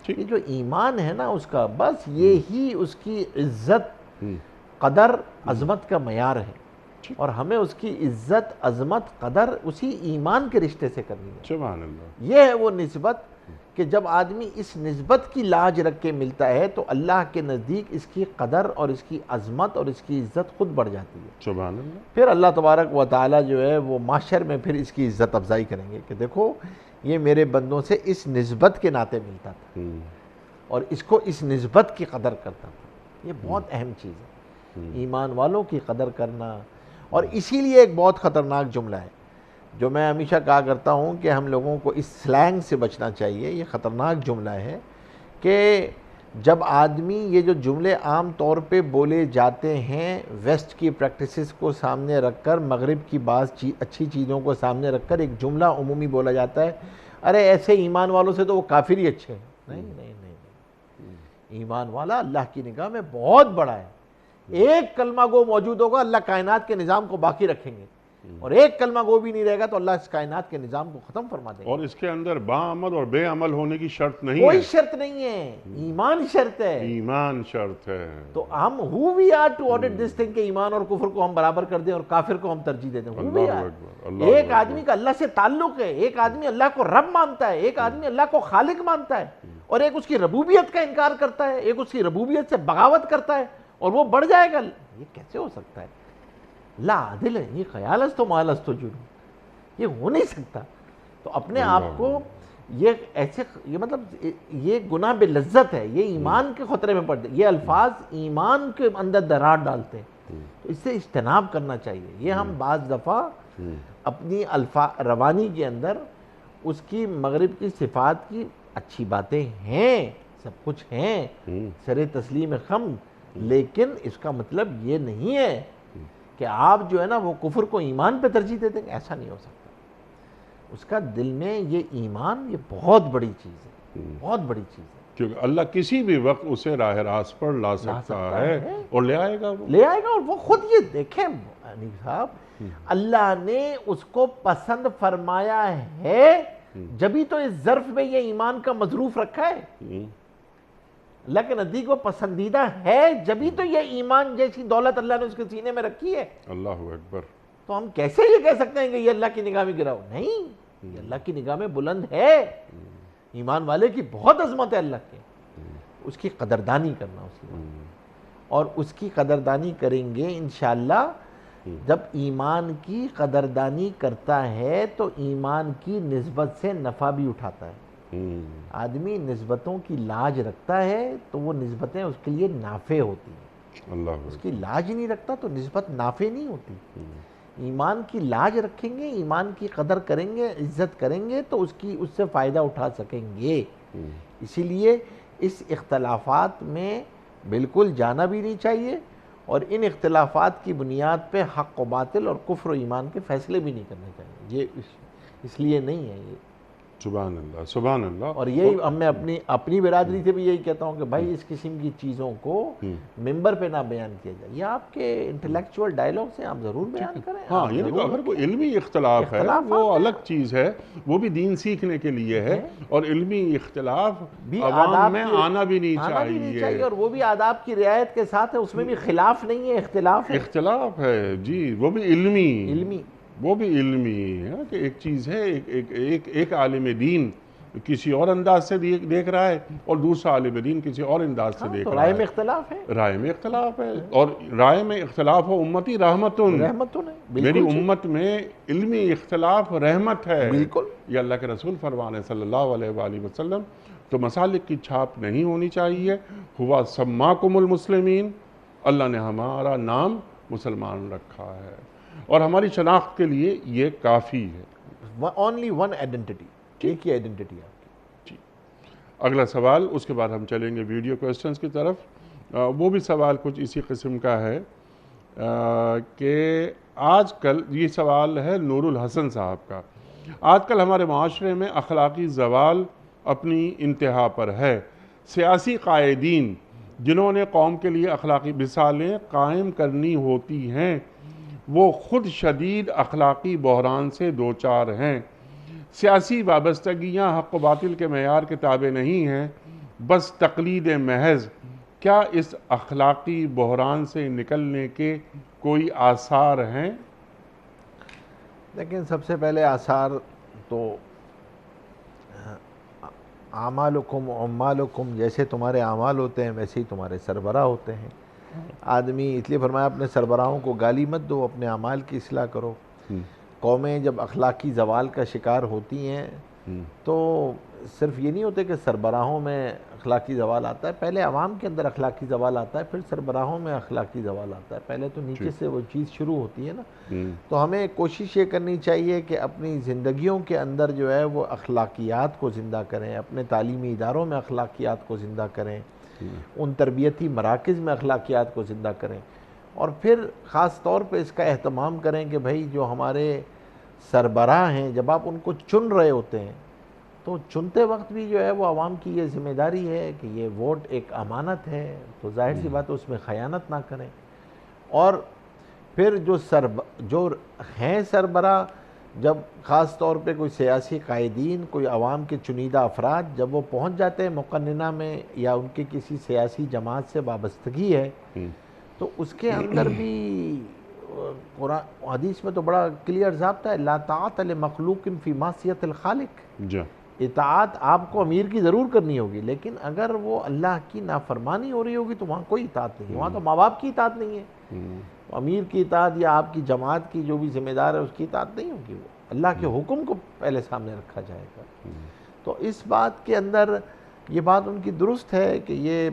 یہ جو ایمان ہے نا اس کا، بس یہی اس کی عزت، قدر، عظمت کا معیار ہے، اور ہمیں اس کی عزت، عظمت، قدر اسی ایمان کے رشتے سے کرنی ہے۔ سبحان اللہ۔ یہ ہے وہ نسبت کہ جب آدمی اس نسبت کی لاج رکھ کے ملتا ہے تو اللہ کے نزدیک اس کی قدر اور اس کی عظمت اور اس کی عزت خود بڑھ جاتی ہے۔ سبحان اللہ۔ پھر اللہ تبارک و تعالیٰ جو ہے وہ محشر میں پھر اس کی عزت افزائی کریں گے کہ دیکھو یہ میرے بندوں سے اس نسبت کے ناطے ملتا تھا اور اس کو اس نسبت کی قدر کرتا تھا۔ یہ بہت اہم چیز ہے، ایمان والوں کی قدر کرنا۔ اور اسی لیے ایک بہت خطرناک جملہ ہے جو میں ہمیشہ کہا کرتا ہوں کہ ہم لوگوں کو اس سلینگ سے بچنا چاہیے۔ یہ خطرناک جملہ ہے کہ جب آدمی یہ جو جملے عام طور پہ بولے جاتے ہیں ویسٹ کی پریکٹسز کو سامنے رکھ کر، مغرب کی بعض اچھی چیزوں کو سامنے رکھ کر ایک جملہ عمومی بولا جاتا ہے، ارے ایسے ایمان والوں سے تو وہ کافر ہی اچھے ہیں۔ نہیں نہیں نہیں، ایمان والا اللہ کی نگاہ میں بہت بڑا ہے، ایک کلمہ گو موجود ہوگا اللہ کائنات کے نظام کو باقی رکھیں گے، اور ایک کلمہ گو بھی نہیں رہے گا تو اللہ اس کائنات کے نظام کو ختم فرما دیں گے۔ اور اس کے اندر با عمل اور بے عمل ہونے کی شرط نہیں کوئی ہے، شرط نہیں ہے، ایمان شرط ہے۔ ایمان شرط ہے۔ تو ہم who we are to audit this thing کہ ایمان اور کفر کو ہم برابر کر دیں اور کافر کو ہم ترجیح دے دیں۔ who we Allah are؟ اکبر، اللہ ایک آدمی کا اللہ سے تعلق ہے، ایک آدمی اللہ کو رب مانتا ہے، ایک آدمی اللہ کو خالق مانتا ہے، اور ایک اس کی ربوبیت کا انکار کرتا ہے، ایک اس کی ربوبیت سے بغاوت کرتا ہے، اور وہ بڑھ جائے گا۔ یہ کیسے ہو سکتا ہے؟ اللہ عادل ہے، یہ خیال است و مال است و جنون، یہ ہو نہیں سکتا۔ تو اپنے آپ کو یہ ایسے، یہ مطلب یہ گناہ بے لذت ہے، یہ ایمان کے خطرے میں پڑتے، یہ الفاظ ایمان کے اندر درار ڈالتے ہیں، تو اس سے اجتناب کرنا چاہیے۔ یہ ہم بعض دفعہ اپنی روانی کے اندر اس کی مغرب کی صفات کی اچھی باتیں ہیں، سب کچھ ہیں، سر تسلیم خم، لیکن اس کا مطلب یہ نہیں ہے کہ آپ جو ہے نا وہ کفر کو ایمان پہ ترجیح دے دیں گے، ایسا نہیں ہو سکتا۔ اس کا دل میں یہ ایمان، یہ بہت بڑی چیز ہے، بہت بڑی چیز ہے، کیونکہ اللہ کسی بھی وقت اسے راہ راست پر لا سکتا ہے اور لے آئے گا، وہ لے آئے گا۔ اور وہ خود یہ دیکھیں انیس صاحب، اللہ نے اس کو پسند فرمایا ہے، جبھی تو اس ظرف میں یہ ایمان کا مظروف رکھا ہے۔ اللہ کے نزدیک وہ پسندیدہ ہے، جبھی تو یہ ایمان جیسی دولت اللہ نے اس کے سینے میں رکھی ہے۔ اللہ اکبر۔ تو ہم کیسے یہ کہہ سکتے ہیں کہ یہ اللہ کی نگاہ میں گرا ہو؟ نہیں، یہ اللہ کی نگاہ میں بلند ہے۔ ایمان والے کی بہت عظمت ہے اللہ کے، اس کی قدردانی کرنا، اس کی اور اس کی قدردانی کریں گے انشاءاللہ۔ جب ایمان کی قدردانی کرتا ہے تو ایمان کی نسبت سے نفع بھی اٹھاتا ہے۔ آدمی نسبتوں کی لاج رکھتا ہے تو وہ نسبتیں اس کے لیے نافع ہوتی ہیں، اللہ اس کی لاج نہیں رکھتا تو نسبت نافع نہیں ہوتی۔ ایمان کی لاج رکھیں گے، ایمان کی قدر کریں گے، عزت کریں گے تو اس سے فائدہ اٹھا سکیں گے۔ اسی لیے اس اختلافات میں بالکل جانا بھی نہیں چاہیے، اور ان اختلافات کی بنیاد پہ حق و باطل اور کفر و ایمان کے فیصلے بھی نہیں کرنے چاہیے۔ یہ اس لیے نہیں ہے یہ۔ سبحان اللہ، سبحان اللہ۔ اور یہی میں اپنی برادری سے بھی یہی کہتا ہوں کہ بھائی اس قسم کی چیزوں کو ممبر پہ نہ بیان کیا جائے، یہ آپ کے انٹلیکچوئل ڈائیلاگ سے آپ ضرور بیان کریں۔ ہاں، یعنی اگر کوئی علمی اختلاف ہے وہ الگ چیز ہے، وہ بھی دین سیکھنے کے لیے ہے، اور علمی اختلاف بھی عوام میں آنا بھی نہیں چاہیے، اور وہ بھی آداب کی رعایت کے ساتھ ہے، اس میں بھی خلاف نہیں ہے، اختلاف ہے جی، وہ بھی علمی، وہ بھی علمی ہے کہ ایک چیز ہے، ایک عالم دین کسی اور انداز سے دیکھ رہا ہے اور دوسرا عالم دین کسی اور انداز سے دیکھ رہا ہے۔ رائے میں اختلاف ہے، رائے میں اختلاف ہے، اور رائے میں اختلاف ہو امتی رحمتن، میری امت میں علمی اختلاف رحمت ہے۔ بالکل، یہ اللہ کے رسول فرمانے صلی اللہ علیہ وآلہ وسلم۔ تو مسالک کی چھاپ نہیں ہونی چاہیے۔ ہوا سماکم المسلمین، اللہ نے ہمارا نام مسلمان رکھا ہے، اور ہماری شناخت کے لیے یہ کافی ہے۔ اونلی ون آئیڈینٹی، ایک ہی آئیڈینٹی آپ کی۔ اگلا سوال، اس کے بعد ہم چلیں گے ویڈیو کوسچنز کی طرف۔ وہ بھی سوال کچھ اسی قسم کا ہے کہ آج کل، یہ سوال ہے نور الحسن صاحب کا، آج کل ہمارے معاشرے میں اخلاقی زوال اپنی انتہا پر ہے۔ سیاسی قائدین جنہوں نے قوم کے لیے اخلاقی مثالیں قائم کرنی ہوتی ہیں، وہ خود شدید اخلاقی بحران سے دوچار ہیں۔ سیاسی وابستگیاں حق و باطل کے معیار کے تابع نہیں ہیں، بس تقلید محض۔ کیا اس اخلاقی بحران سے نکلنے کے کوئی آثار ہیں؟ لیکن سب سے پہلے آثار تو اعمالکم عمالکم، جیسے تمہارے اعمال ہوتے ہیں ویسے ہی تمہارے سربراہ ہوتے ہیں۔ آدمی اس لیے فرمایا اپنے سربراہوں کو گالی مت دو، اپنے اعمال کی اصلاح کرو۔ قومیں جب اخلاقی زوال کا شکار ہوتی ہیں تو صرف یہ نہیں ہوتے کہ سربراہوں میں اخلاقی زوال آتا ہے، پہلے عوام کے اندر اخلاقی زوال آتا ہے، پھر سربراہوں میں اخلاقی زوال آتا ہے، پہلے تو نیچے سے وہ چیز شروع ہوتی ہے نا۔ تو ہمیں کوشش یہ کرنی چاہیے کہ اپنی زندگیوں کے اندر جو ہے وہ اخلاقیات کو زندہ کریں، اپنے تعلیمی اداروں میں اخلاقیات کو زندہ کریں، ان تربیتی مراکز میں اخلاقیات کو زندہ کریں، اور پھر خاص طور پہ اس کا اہتمام کریں کہ بھائی جو ہمارے سربراہ ہیں، جب آپ ان کو چن رہے ہوتے ہیں تو چنتے وقت بھی جو ہے وہ عوام کی یہ ذمہ داری ہے کہ یہ ووٹ ایک امانت ہے، تو ظاہر سی بات ہے اس میں خیانت نہ کریں، اور پھر جو ہیں سربراہ، جب خاص طور پہ کوئی سیاسی قائدین، کوئی عوام کے چنیدہ افراد جب وہ پہنچ جاتے ہیں مقننہ میں یا ان کے کسی سیاسی جماعت سے وابستگی ہے، تو اس کے اندر بھی قرآن حدیث میں تو بڑا کلیئر ضابطہ ہے، لا طاعت لمخلوق فی معصیت الخالق۔ اطاعت آپ کو امیر کی ضرور کرنی ہوگی، لیکن اگر وہ اللہ کی نافرمانی ہو رہی ہوگی تو وہاں کوئی اطاعت نہیں ہے، وہاں تو ماں باپ کی اطاعت نہیں ہے، امیر کی اطاعت یا آپ کی جماعت کی جو بھی ذمہ دار ہے اس کی اطاعت نہیں ہوگی، وہ اللہ کے حکم کو پہلے سامنے رکھا جائے گا۔ تو اس بات کے اندر یہ بات ان کی درست ہے کہ یہ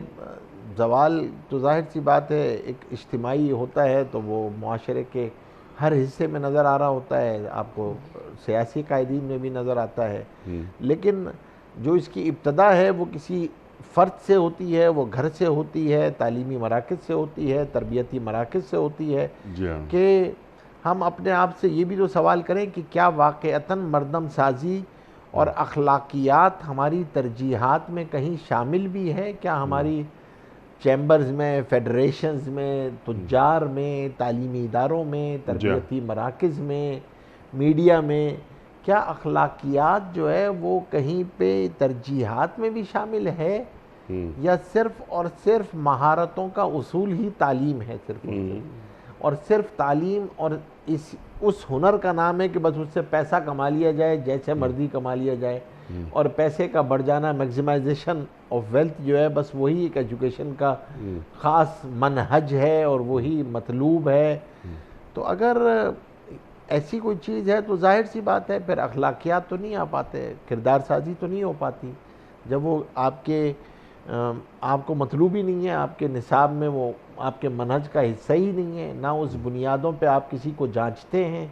زوال تو ظاہر سی بات ہے ایک اجتماعی ہوتا ہے، تو وہ معاشرے کے ہر حصے میں نظر آ رہا ہوتا ہے، آپ کو سیاسی قائدین میں بھی نظر آتا ہے، لیکن جو اس کی ابتدا ہے وہ کسی فرد سے ہوتی ہے، وہ گھر سے ہوتی ہے، تعلیمی مراکز سے ہوتی ہے، تربیتی مراکز سے ہوتی ہے، کہ ہم اپنے آپ سے یہ بھی تو سوال کریں کہ کیا واقعتاً مردم سازی اور اخلاقیات ہماری ترجیحات میں کہیں شامل بھی ہے؟ کیا ہماری چیمبرز میں، فیڈریشنز میں، تجار میں، تعلیمی اداروں میں، تربیتی مراکز میں، میڈیا میں، کیا اخلاقیات جو ہے وہ کہیں پہ ترجیحات میں بھی شامل ہے، یا صرف اور صرف مہارتوں کا اصول ہی تعلیم ہے اور صرف تعلیم اور اس ہنر کا نام ہے کہ بس اس سے پیسہ کما لیا جائے، جیسے مرضی کما لیا جائے، اور پیسے کا بڑھ جانا، میگزیمائزیشن آف ویلتھ جو ہے، بس وہی ایک ایجوکیشن کا خاص منہج ہے اور وہی مطلوب ہے؟ تو اگر ایسی کوئی چیز ہے تو ظاہر سی بات ہے پھر اخلاقیات تو نہیں آ پاتے، کردار سازی تو نہیں ہو پاتی، جب وہ آپ کو مطلوب ہی نہیں ہے، آپ کے نصاب میں وہ آپ کے منہج کا حصہ ہی نہیں ہے، نہ اس بنیادوں پہ آپ کسی کو جانچتے ہیں،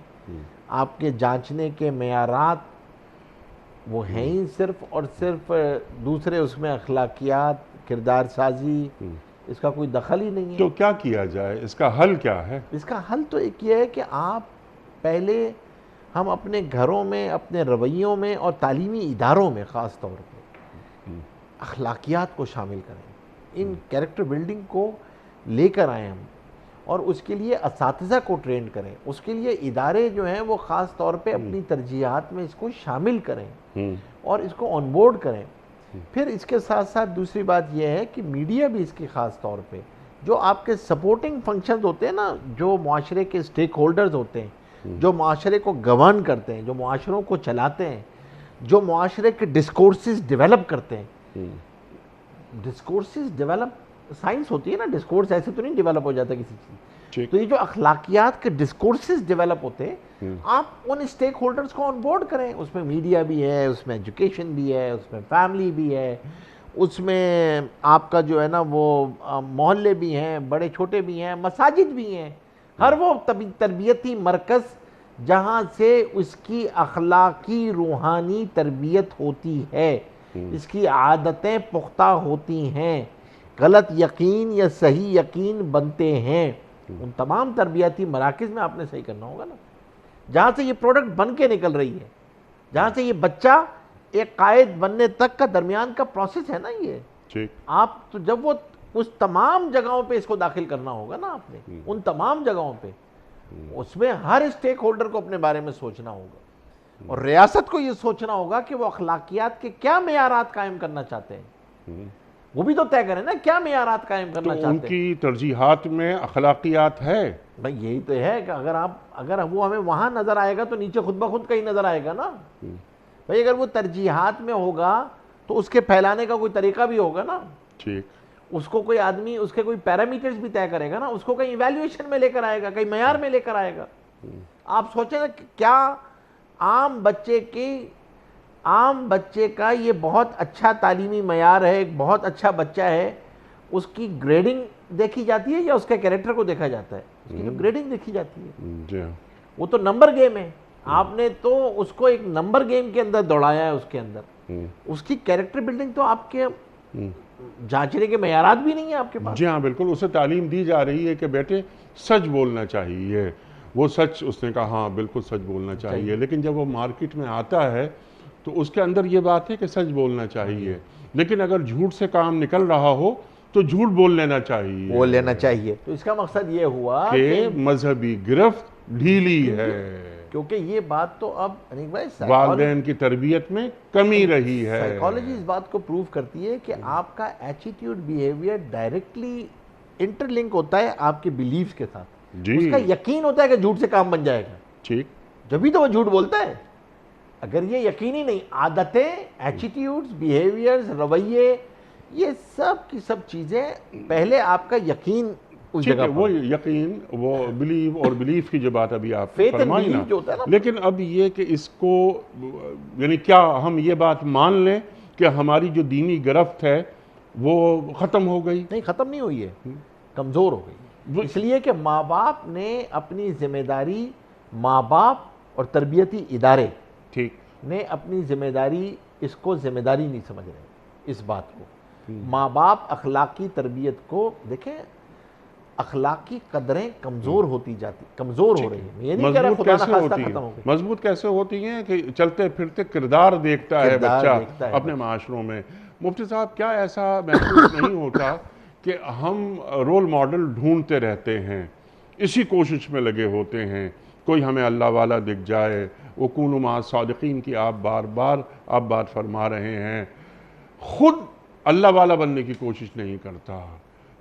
آپ کے جانچنے کے معیارات وہ ہیں ہی صرف اور صرف دوسرے، اس میں اخلاقیات، کردار سازی، اس کا کوئی دخل ہی نہیں ہے۔ تو کیا کیا جائے؟ اس کا حل کیا ہے؟ اس کا حل تو ایک یہ ہے کہ پہلے ہم اپنے گھروں میں، اپنے رویوں میں اور تعلیمی اداروں میں خاص طور پہ اخلاقیات کو شامل کریں، ان کیریکٹر بلڈنگ کو لے کر آئیں ہم، اور اس کے لیے اساتذہ کو ٹرینڈ کریں، اس کے لیے ادارے جو ہیں وہ خاص طور پہ اپنی ترجیحات میں اس کو شامل کریں اور اس کو آن بورڈ کریں۔ پھر اس کے ساتھ ساتھ دوسری بات یہ ہے کہ میڈیا بھی اس کی خاص طور پہ جو آپ کے سپورٹنگ فنکشنز ہوتے ہیں نا، جو معاشرے کے سٹیک ہولڈرز ہوتے ہیں، جو معاشرے کو گورن کرتے ہیں، جو معاشروں کو چلاتے ہیں، جو معاشرے کے ڈسکورسز ڈیولپ کرتے ہیں، ڈسکورسز ڈیولپ سائنس ہوتی ہے نا، ڈسکورس ایسے تو نہیں ڈیولپ ہو جاتا کسی چیز، تو یہ جو اخلاقیات کے ڈسکورسز ڈیولپ ہوتے ہیں، آپ ان سٹیک ہولڈرز کو آن بورڈ کریں، اس میں میڈیا بھی ہے، اس میں ایجوکیشن بھی ہے، اس میں فیملی بھی ہے، اس میں آپ کا جو ہے نا وہ محلے بھی ہیں، بڑے چھوٹے بھی ہیں، مساجد بھی ہیں، ہر وہ تربیتی مرکز جہاں سے اس کی اخلاقی روحانی تربیت ہوتی ہے، اس کی عادتیں پختہ ہوتی ہیں، غلط یقین یا صحیح یقین بنتے ہیں، ان تمام تربیتی مراکز میں آپ نے صحیح کرنا ہوگا نا، جہاں سے یہ پروڈکٹ بن کے نکل رہی ہے، جہاں سے یہ بچہ ایک قائد بننے تک کا درمیان کا پروسیس ہے نا یہ، آپ تو جب وہ اس تمام جگہوں پہ اس کو داخل کرنا ہوگا نا آپ نے، ان تمام جگہوں پہ، اس میں ہر اسٹیک ہولڈر کو اپنے بارے میں سوچنا ہوگا، اور ریاست کو یہ سوچنا ہوگا کہ وہ اخلاقیات کے کیا معیارات قائم کرنا چاہتے ہیں، وہ بھی تو طے کریں نا کیا معیارات قائم کرنا چاہتے ہیں۔ ان کی ترجیحات میں اخلاقیات ہے بھائی، یہی تو ہے کہ اگر وہ ہمیں وہاں نظر آئے گا تو نیچے خود بخود کہیں نظر آئے گا نا، بھائی اگر وہ ترجیحات میں ہوگا تو اس کے پھیلانے کا کوئی طریقہ بھی ہوگا نا، اس کو کوئی آدمی اس کے کوئی پیرامیٹرز بھی طے کرے گا نا، اس کو کہیں ایویلیویشن میں لے کر آئے گا، کہیں معیار میں لے کر آئے گا۔ آپ سوچیں نا کیا عام بچے کا یہ بہت اچھا تعلیمی معیار ہے، ایک بہت اچھا بچہ ہے، اس کی گریڈنگ دیکھی جاتی ہے یا اس کے کیریکٹر کو دیکھا جاتا ہے؟ اس کی جو گریڈنگ دیکھی جاتی ہے، وہ تو نمبر گیم ہے، آپ نے تو اس کو ایک نمبر گیم کے اندر دوڑایا ہے، اس کے اندر اس کی کیریکٹر بلڈنگ تو آپ کے جانچنے کے معیارات بھی نہیں ہیں آپ کے پاس۔ جی ہاں بالکل، اسے تعلیم دی جا رہی ہے کہ بیٹے سچ بولنا چاہیے، وہ سچ اس نے کہا ہاں بالکل سچ بولنا چاہیے، لیکن جب وہ مارکیٹ میں آتا ہے تو اس کے اندر یہ بات ہے کہ سچ بولنا چاہیے، لیکن اگر جھوٹ سے کام نکل رہا ہو تو جھوٹ بول لینا چاہیے تو اس کا مقصد یہ ہوا کہ مذہبی گرفت ڈھیلی ہے، کیونکہ یہ بات تو اب انیک بھائی والدین کی تربیت میں کمی رہی ہے۔ سائیکالوجی اس بات کو پروف کرتی ہے کہ آپ کا attitude behaviour directly interlink ہوتا ہے آپ کے بیلیفز کے ساتھ۔ اس کا یقین ہوتا ہے کہ جھوٹ سے کام بن جائے گا، ٹھیک، جبھی تو وہ جھوٹ بولتا ہے۔ اگر یہ یقینی نہیں، عادتیں، ایٹیٹیوڈز، بیہیویئرز، رویے، یہ سب کی سب چیزیں پہلے آپ کا یقین اس جگہ وہ یقین، وہ بلیو اور بلیف کی جو بات ابھی آپ فرمائی نا، لیکن اب یہ کہ اس کو یعنی کیا ہم یہ بات مان لیں کہ ہماری جو دینی گرفت ہے وہ ختم ہو گئی؟ نہیں، ختم نہیں ہوئی ہے، کمزور ہو گئی، اس لیے کہ ماں باپ نے اپنی ذمہ داری، ماں باپ اور تربیتی ادارے نے اپنی ذمہ داری، اس کو ذمہ داری نہیں سمجھ رہے اس بات کو۔ ماں باپ اخلاقی تربیت کو دیکھیں، اخلاقی قدریں کمزور ہوتی جاتی، کمزور ہو رہی ہیں، یہ نہیں کہہ رہا خدا نخواستہ ختم ہو گئی۔ مضبوط کیسے ہوتی ہیں کہ چلتے پھرتے کردار دیکھتا ہے بچہ اپنے معاشروں میں۔ مفتی صاحب، کیا ایسا محسوس نہیں ہوتا کہ ہم رول ماڈل ڈھونڈتے رہتے ہیں، اسی کوشش میں لگے ہوتے ہیں، کوئی ہمیں اللہ والا دکھ جائے؟ وَكُونُوا مَعَ الصَّادِقِينَ کی آپ بات فرما رہے ہیں، خود اللہ والا بننے کی کوشش نہیں کرتا،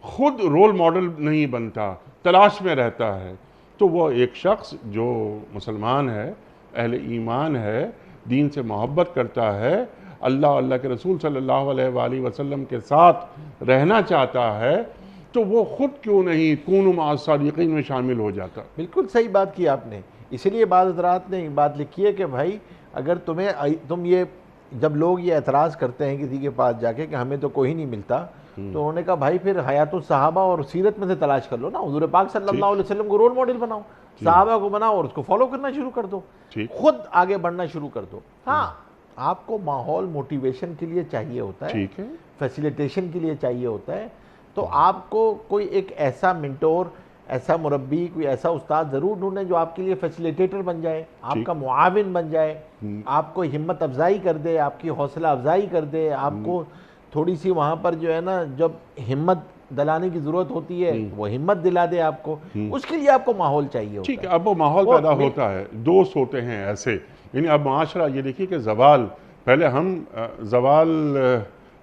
خود رول ماڈل نہیں بنتا، تلاش میں رہتا ہے، تو وہ ایک شخص جو مسلمان ہے، اہل ایمان ہے، دین سے محبت کرتا ہے، اللہ کے رسول صلی اللہ علیہ وآلہ وسلم کے ساتھ رہنا چاہتا ہے، تو وہ خود کیوں نہیں کونوا مع الصادقین میں شامل ہو جاتا؟ بالکل صحیح بات کی آپ نے، اسی لیے بعض حضرات نے ایک بات لکھی ہے کہ بھائی اگر تم یہ جب لوگ یہ اعتراض کرتے ہیں کسی کے پاس جا کے کہ ہمیں تو کوئی نہیں ملتا، تو انہوں نے کہا بھائی پھر حیات الصحابہ اور سیرت میں سے تلاش کر لو نا، حضور پاک صلی اللہ علیہ وسلم کو رول ماڈل بناؤ، صحابہ کو بناؤ اور اس کو فالو کرنا شروع کر دو، خود آگے بڑھنا شروع کر دو۔ ہاں، آپ کو ماحول موٹیویشن کے لیے چاہیے ہوتا ہے، فیسیلیٹیشن کے لیے چاہیے ہوتا ہے، تو آپ کو کوئی ایک ایسا منٹور، ایسا مربی، کوئی ایسا استاد ضرور ڈھونڈیں جو آپ کے لیے فیسیلیٹیٹر بن جائے، آپ کا معاون بن جائے، آپ کو ہمت افزائی کر دے، آپ کی حوصلہ افزائی کر دے، آپ کو تھوڑی سی وہاں پر جو ہے نا جب ہمت دلانے کی ضرورت ہوتی ہے وہ ہمت دلا دے آپ کو، اس کے لیے آپ کو ماحول چاہیے ہوتا ہے۔ ٹھیک ہے، اب وہ ماحول پیدا ہوتا ہے، دوست ہوتے ہیں ایسے، یعنی اب معاشرہ یہ دیکھیے کہ زوال، پہلے ہم زوال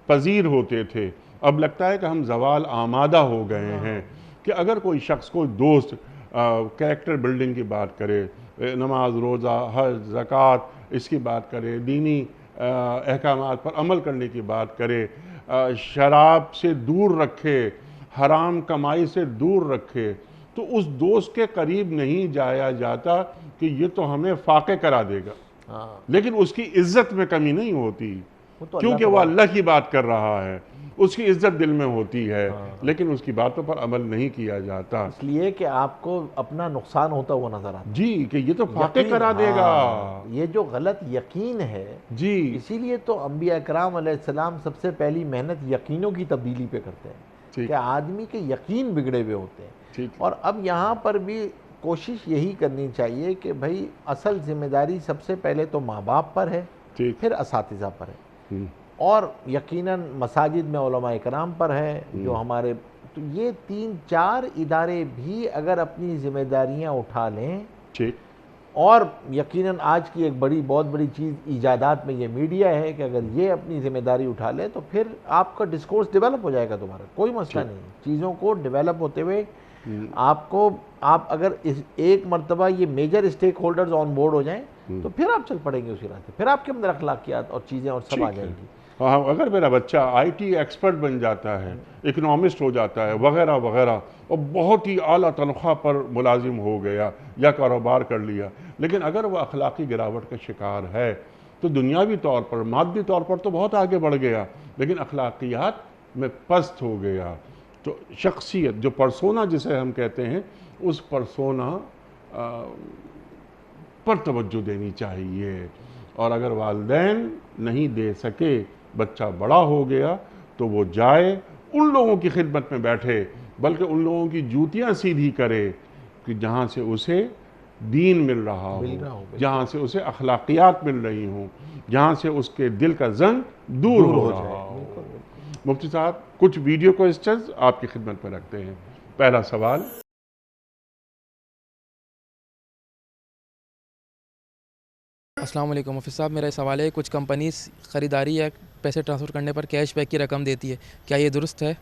پذیر ہوتے تھے، اب لگتا ہے کہ ہم زوال آمادہ ہو گئے ہیں، کہ اگر کوئی شخص، کوئی دوست کریکٹر بلڈنگ کی بات کرے، نماز، روزہ، حج، زکوٰۃ اس کی بات کرے، دینی احکامات پر عمل کرنے کی بات کرے، شراب سے دور رکھے، حرام کمائی سے دور رکھے، تو اس دوست کے قریب نہیں جایا جاتا کہ یہ تو ہمیں فاقے کرا دے گا، لیکن اس کی عزت میں کمی نہیں ہوتی، کیونکہ وہ اللہ کی بات کر رہا ہے، اس کی عزت دل میں ہوتی ہے، لیکن اس کی باتوں پر عمل نہیں کیا جاتا، اس لیے کہ آپ کو اپنا نقصان ہوتا ہوا نظر آتا جی، کہ یہ تو فاقے کرا دے گا، یہ جو غلط یقین ہے جی، اسی لیے تو انبیاء اکرام علیہ السلام سب سے پہلی محنت یقینوں کی تبدیلی پہ کرتے ہیں، کہ آدمی کے یقین بگڑے ہوئے ہوتے ہیں، اور اب یہاں پر بھی کوشش یہی کرنی چاہیے کہ بھائی اصل ذمہ داری سب سے پہلے تو ماں باپ پر ہے، پھر اساتذہ پر ہے، اور یقیناً مساجد میں علماء کرام پر ہے جو ہمارے، تو یہ 3-4 ادارے بھی اگر اپنی ذمہ داریاں اٹھا لیں، اور یقیناً آج کی ایک بہت بڑی چیز ایجادات میں یہ میڈیا ہے کہ اگر یہ اپنی ذمہ داری اٹھا لے تو پھر آپ کا ڈسکورس ڈیولپ ہو جائے گا، تمہارا کوئی مسئلہ نہیں، چیزوں کو ڈیولپ ہوتے ہوئے آپ اگر ایک مرتبہ یہ major stakeholders on board ہو جائیں تو پھر آپ چل پڑیں گے اسی راستے، پھر آپ کے اندر اخلاقیات اور چیزیں اور سب آ جائیں گی۔ اگر میرا بچہ آئی ٹی ایکسپرٹ بن جاتا ہے، اکنامسٹ ہو جاتا ہے، وغیرہ وغیرہ، اور بہت ہی اعلیٰ تنخواہ پر ملازم ہو گیا یا کاروبار کر لیا، لیکن اگر وہ اخلاقی گراوٹ کا شکار ہے تو دنیاوی طور پر، مادی طور پر تو بہت آگے بڑھ گیا، لیکن اخلاقیات میں پست ہو گیا، تو شخصیت، جو پرسونا جسے ہم کہتے ہیں، اس پرسونا پر توجہ دینی چاہیے، اور اگر والدین نہیں دے سکے، بچہ بڑا ہو گیا تو وہ جائے ان لوگوں کی خدمت میں بیٹھے، بلکہ ان لوگوں کی جوتیاں سیدھی کرے کہ جہاں سے اسے دین مل رہا ہو، جہاں سے اسے اخلاقیات مل رہی ہوں، جہاں سے اس کے دل کا زنگ دور ہو رہا ہو۔ مفتی صاحب، کچھ ویڈیو کوئسچنز آپ کی خدمت میں رکھتے ہیں۔ پہلا سوال، السلام علیکم مفتی صاحب، میرا سوال ہے کچھ کمپنیز خریداری یا پیسے ٹرانسفر کرنے پر کیش بیک کی رقم دیتی ہے، کیا یہ درست ہے؟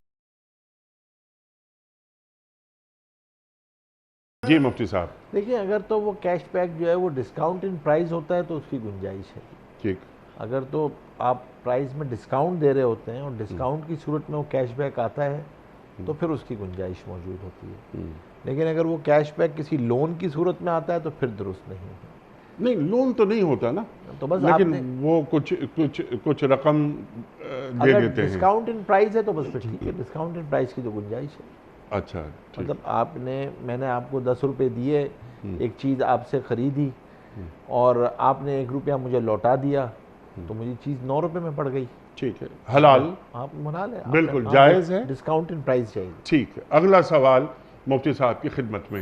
جی مفتی صاحب۔ دیکھیں، اگر تو وہ کیش بیک جو ہے وہ ڈسکاؤنٹ ان پرائز ہوتا ہے تو اس کی گنجائش ہے۔ ٹھیک۔ اگر تو آپ پرائز میں ڈسکاؤنٹ دے رہے ہوتے ہیں اور ڈسکاؤنٹ کی صورت میں وہ کیش بیک آتا ہے تو پھر اس کی گنجائش موجود ہوتی ہے، لیکن اگر وہ کیش بیک کسی لون کی صورت میں آتا ہے تو پھر درست نہیں ہے۔ نہیں، لون تو نہیں ہوتا نا، تو بس لیکن وہ کچھ رقم دے اگر دیتے ہیں۔ ڈسکاؤنٹ ان پرائز ہے تو بس پھر ٹھیک ہے، ڈسکاؤنٹ ان پرائز کی تو گنجائش ہے۔ اچھا، مطلب میں نے آپ کو 10 روپے دیے، ایک چیز آپ سے خریدی اور آپ نے 1 روپیہ مجھے لوٹا دیا تو مجھے چیز 9 روپے میں پڑ گئی، ٹھیک ہے، حلال، آپ منا لیں، بالکل جائز ہے، ڈسکاؤنٹ ان پرائز چاہیے۔ ٹھیک ہے۔ اگلا سوال مفتی صاحب کی خدمت میں۔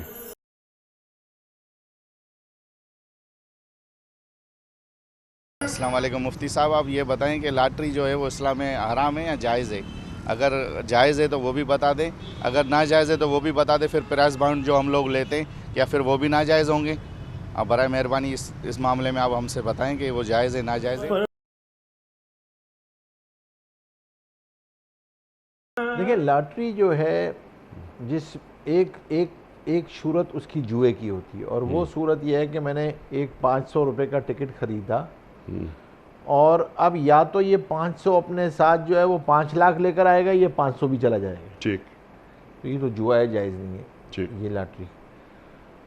السلام علیکم مفتی صاحب، آپ یہ بتائیں کہ لاٹری جو ہے وہ اسلام میں حرام ہے یا جائز ہے؟ اگر جائز ہے تو وہ بھی بتا دیں، اگر ناجائز ہے تو وہ بھی بتا دیں۔ پھر پرائز بانڈ جو ہم لوگ لیتے ہیں کیا پھر وہ بھی ناجائز ہوں گے؟ آپ برائے مہربانی اس معاملے میں آپ ہم سے بتائیں کہ وہ جائز ہے ناجائز ہے۔ دیکھیں، لاٹری جو ہے جس ایک صورت اس کی جوئے کی ہوتی ہے، اور وہ صورت یہ ہے کہ میں نے ایک 500 روپے کا ٹکٹ خریدا اور اب یا تو یہ 500 اپنے ساتھ جو ہے وہ 5 لاکھ لے کر آئے گا، یہ 500 بھی چلا جائے گا، ٹھیک، تو یہ تو جوا ہے، جائز نہیں ہے ٹھیک۔ یہ لاٹری۔